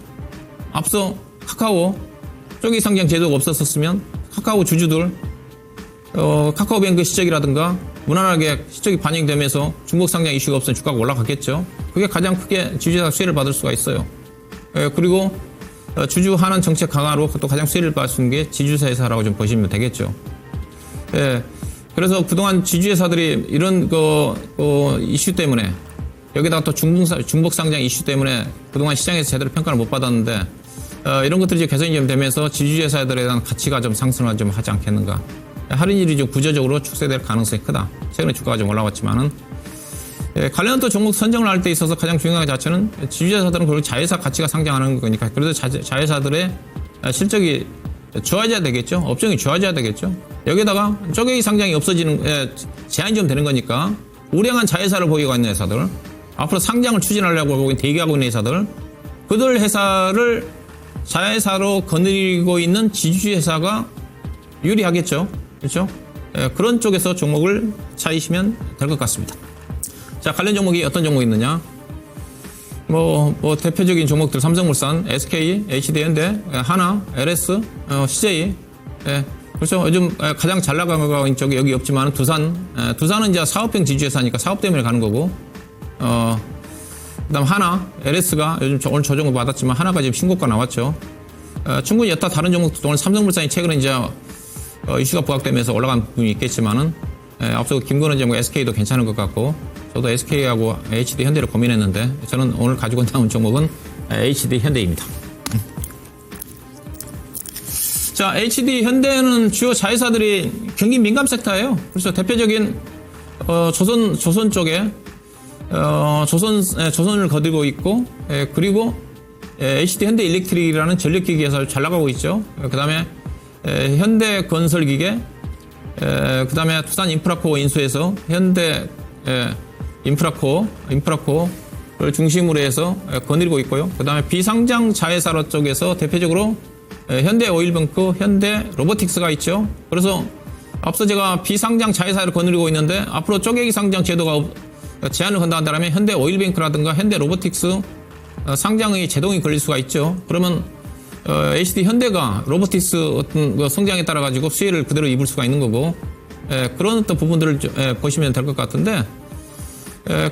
앞서 카카오 쪼개기 상장 제도가 없었으면 카카오 주주들, 카카오뱅크 시적이라든가 무난하게 시적이 반영되면서 중복 상장 이슈가 없으면 주가가 올라갔겠죠. 그게 가장 크게 지주사 수혜를 받을 수가 있어요. 그리고 주주 환원 정책 강화로 또 가장 수혜를 받을 수 있는 게 지주사 회사라고 좀 보시면 되겠죠. 그래서 그동안 지주회사들이 이런 이슈 때문에 여기다가 또 중복 상장 이슈 때문에 그동안 시장에서 제대로 평가를 못 받았는데 이런 것들이 이제 개선이 좀 되면서 지주회사들에 대한 가치가 좀 상승을 좀 하지 않겠는가. 할인율이 좀 구조적으로 축소될 가능성이 크다. 최근에 주가가 좀 올라왔지만은 관련 또 종목 선정을 할 때 있어서 가장 중요한 자체는 지주회사들은 그리고 자회사 가치가 상장하는 거니까 그래도 자회사들의 실적이 좋아져야 되겠죠. 업종이 좋아져야 되겠죠. 여기다가 쪼개기 상장이 없어지는 제한이 좀 되는 거니까 우량한 자회사를 보유하고 있는 회사들, 앞으로 상장을 추진하려고 대기하고 있는 회사들, 그들 회사를 자회사로 거느리고 있는 지주회사가 유리하겠죠. 그렇죠? 그런 쪽에서 종목을 차이시면 될 것 같습니다. 자, 관련 종목이 어떤 종목이 있느냐? 대표적인 종목들 삼성물산, SK, HD현대, 하나, LS, CJ. 그렇죠. 요즘 가장 잘 나가는 쪽이 여기 없지만 두산은 이제 사업형 지주회사니까 사업 때문에 가는 거고, 그다음 하나, LS가 요즘 오늘 조정을 받았지만 하나가 지금 신고가 나왔죠. 충분히 여타 다른 종목도 오늘 삼성물산이 최근에 이제 이슈가 부각되면서 올라간 부분이 있겠지만은 앞서 김건은 이제 SK도 괜찮은 것 같고, 저도 SK하고 HD 현대를 고민했는데 저는 오늘 가지고 나온 종목은 HD 현대입니다. 자, HD 현대는 주요 자회사들이 경기 민감 섹터예요. 그래서 대표적인 조선 쪽에 조선을 거두고 있고, 그리고 HD 현대 일렉트릭이라는 전력기기 회사를 잘 나가고 있죠. 그다음에 현대 건설기계, 그다음에 두산 인프라코어 인수해서 현대 인프라코어를 중심으로 해서 거느리고 있고요. 그다음에 비상장 자회사 쪽에서 대표적으로 현대 오일뱅크, 현대 로보틱스가 있죠. 그래서 앞서 제가 비상장 자회사를 거느리고 있는데 앞으로 쪼개기 상장 제도가 제한을 건다면 현대 오일뱅크라든가 현대 로보틱스 상장의 제동이 걸릴 수가 있죠. 그러면 HD 현대가 로보틱스 어떤 성장에 따라 가지고 수혜를 그대로 입을 수가 있는 거고, 그런 어떤 부분들을 보시면 될 것 같은데,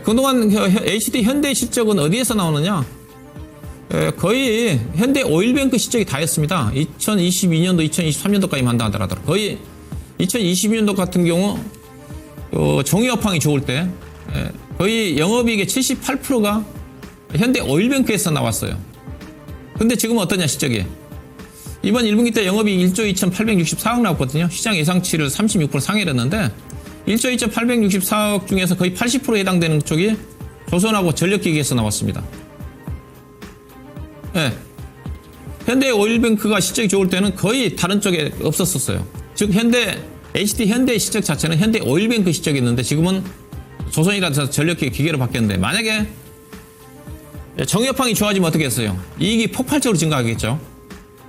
그동안 HD 현대 실적은 어디에서 나오느냐? 거의 현대 오일뱅크 실적이 다였습니다. 2022년도, 2023년도까지 한다 하더라도 거의 2022년도 같은 경우 종이업황이 좋을 때 거의 영업이익의 78%가 현대 오일뱅크에서 나왔어요. 근데 지금은 어떠냐 실적이. 이번 1분기 때 영업이익 1조 2,864억 나왔거든요. 시장 예상치를 36% 상회했는데 1조 2,864억 중에서 거의 80%에 해당되는 쪽이 조선하고 전력기기에서 나왔습니다. 네. 현대 오일뱅크가 실적이 좋을 때는 거의 다른 쪽에 없었었어요. 즉 HD 현대 실적 자체는 현대 오일뱅크 실적이 있는데 지금은 조선이라서 전력기기 기계로 바뀌었는데, 만약에 정유업황이 좋아지면 어떻게 했어요? 이익이 폭발적으로 증가하겠죠.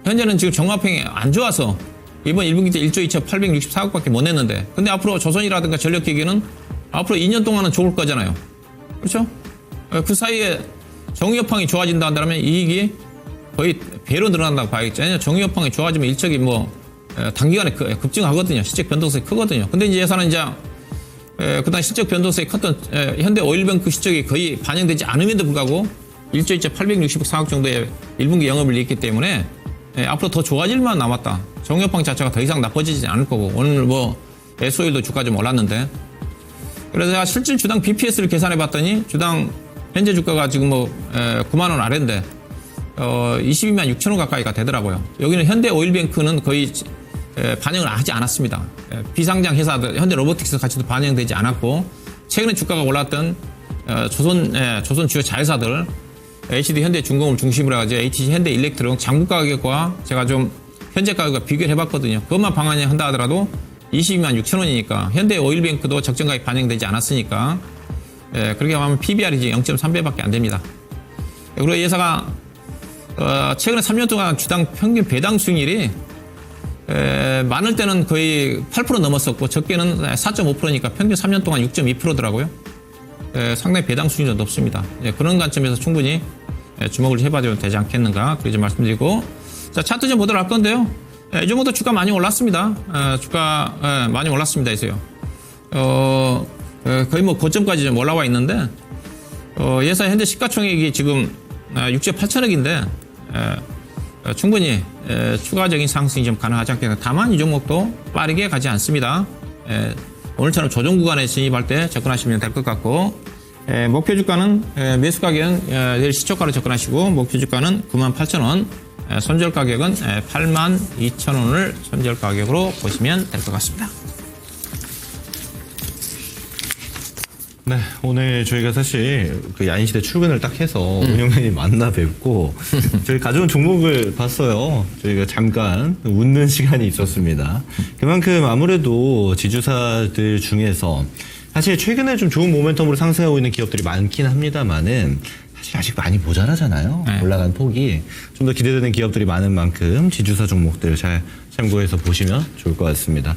현재는 지금 정유업황이 안 좋아서 이번 1분기 때 1조 2,864억밖에 못 냈는데, 근데 앞으로 조선이라든가 전력기기는 앞으로 2년 동안은 좋을 거잖아요. 그렇죠? 그 사이에 정유업황이 좋아진다 한다면 이익이 거의 배로 늘어난다고 봐야겠죠. 왜냐하면 정유업황이 좋아지면 일적이 단기간에 급증하거든요. 실적 변동성이 크거든요. 근데 이제 예산은 이제 그다음 실적 변동성이 컸던 현대 오일뱅크 실적이 거의 반영되지 않음에도 불구하고 1조 2,864억 정도의 1분기 영업을 냈기 때문에 앞으로 더 좋아질만 남았다. 정유업황 자체가 더 이상 나빠지지 않을 거고, 오늘 SO일도 주가 좀 올랐는데, 그래서 제가 실질 주당 BPS를 계산해 봤더니 주당 현재 주가가 지금 9만 원 아래인데 22만 6천 원 가까이가 되더라고요. 여기는 현대 오일뱅크는 거의 반영을 하지 않았습니다. 비상장 회사들, 현대 로보틱스 가치도 반영되지 않았고, 최근에 주가가 올랐던 조선 주요 자회사들, HD 현대 중공업 중심으로 해가지고 HC 현대 일렉트론 장부 가격과 제가 좀 현재 가격과 비교를 해봤거든요. 그것만 반영한다 하더라도 22만 6천 원이니까 현대 오일뱅크도 적정 가격 반영되지 않았으니까 그렇게 하면 PBR이 0.3배밖에 안 됩니다. 그리고 이 회사가 최근에 3년 동안 주당 평균 배당 수익률이 많을 때는 거의 8% 넘었었고 적게는 4.5%니까 평균 3년 동안 6.2%더라고요. 상당히 배당 수익률이 높습니다. 그런 관점에서 충분히 주목을 해봐도 되지 않겠는가, 그렇게 말씀드리고, 자, 차트 좀 보도록 할 건데요. 이 정도 주가 많이 올랐습니다. 주가 많이 올랐습니다. 해서요. 거의 고점까지 좀 올라와 있는데, 예상 현재 시가총액이 지금 6조 8천억인데 충분히 추가적인 상승이 좀 가능하지 않겠나. 다만 이 종목도 빠르게 가지 않습니다. 오늘처럼 조정 구간에 진입할 때 접근하시면 될 것 같고, 목표 주가는 매수 가격은 내일 시초가로 접근하시고, 목표 주가는 98,000원, 손절 가격은 82,000원을 손절 가격으로 보시면 될 것 같습니다. 네, 오늘 저희가 사실 그 야인시대 출근을 딱 해서 운영자님 만나 뵙고 저희 가져온 종목을 봤어요. 저희가 잠깐 웃는 시간이 있었습니다. 그만큼 아무래도 지주사들 중에서 사실 최근에 좀 좋은 모멘텀으로 상승하고 있는 기업들이 많긴 합니다만은 사실 아직 많이 모자라잖아요. 네. 올라간 폭이. 좀 더 기대되는 기업들이 많은 만큼 지주사 종목들 잘 참고해서 보시면 좋을 것 같습니다.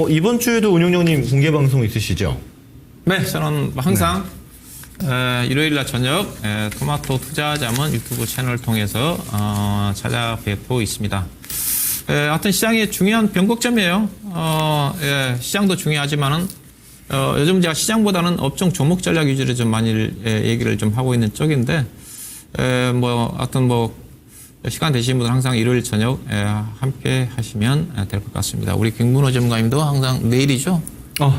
이번 주에도 운영자님 공개 방송 있으시죠? 네, 저는 항상 일요일 날 저녁 토마토 투자자문 유튜브 채널을 통해서 찾아뵙고 있습니다. 하여튼 시장이 중요한 변곡점이에요. 시장도 중요하지만은 요즘 제가 시장보다는 업종 종목 전략 위주로 좀 많이 얘기를 좀 하고 있는 쪽인데 하여튼 시간 되시는 분들 항상 일요일 저녁 함께 하시면 될 것 같습니다. 우리 김문호 전문가님도 항상 내일이죠?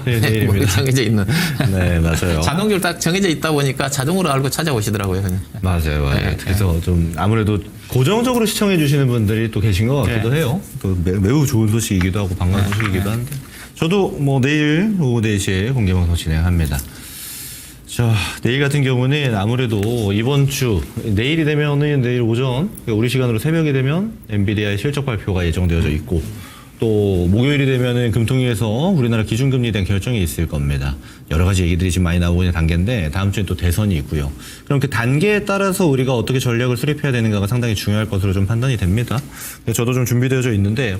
네, 내일입니다. 정해져 있는. 네, 맞아요. 자동적으로 딱 정해져 있다 보니까 자동으로 알고 찾아오시더라고요. 그냥. 맞아요. 네, 그래서 좀 아무래도 고정적으로 시청해 주시는 분들이 또 계신 것 같기도 해요. 또 매우 좋은 소식이기도 하고 반가운 소식이기도 한데 저도 내일 오후 4시에 공개방송 진행합니다. 자, 내일 같은 경우는 아무래도 이번 주 내일이 되면은 내일 오전 우리 시간으로 새벽이 되면 엔비디아의 실적 발표가 예정되어져 있고 또 목요일이 되면은 금통위에서 우리나라 기준금리에 대한 결정이 있을 겁니다. 여러 가지 얘기들이 지금 많이 나오고 있는 단계인데 다음 주에 또 대선이 있고요. 그럼 그 단계에 따라서 우리가 어떻게 전략을 수립해야 되는가가 상당히 중요할 것으로 좀 판단이 됩니다. 저도 좀 준비되어져 있는데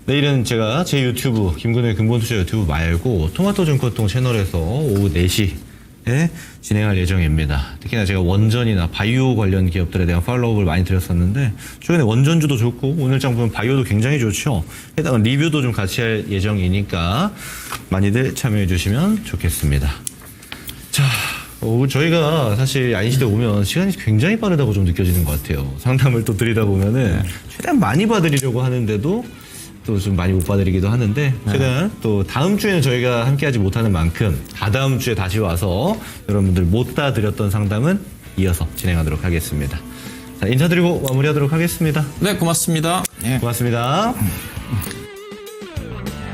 내일은 제가 제 유튜브 김근우의 근본투자 유튜브 말고 토마토 증권통 채널에서 오후 4시에 진행할 예정입니다. 특히나 제가 원전이나 바이오 관련 기업들에 대한 팔로우업을 많이 드렸었는데 최근에 원전주도 좋고 오늘 장 보면 바이오도 굉장히 좋죠. 해당은 리뷰도 좀 같이 할 예정이니까 많이들 참여해 주시면 좋겠습니다. 자, 저희가 사실 야인시대 오면 시간이 굉장히 빠르다고 좀 느껴지는 것 같아요. 상담을 또 드리다 보면은 최대한 많이 봐드리려고 하는데도 또 좀 많이 못 봐드리기도 하는데 최대한 또 다음 주에는 저희가 함께하지 못하는 만큼 다다음 주에 다시 와서 여러분들 못 다 드렸던 상담은 이어서 진행하도록 하겠습니다. 자, 인사드리고 마무리하도록 하겠습니다. 네, 고맙습니다. 고맙습니다.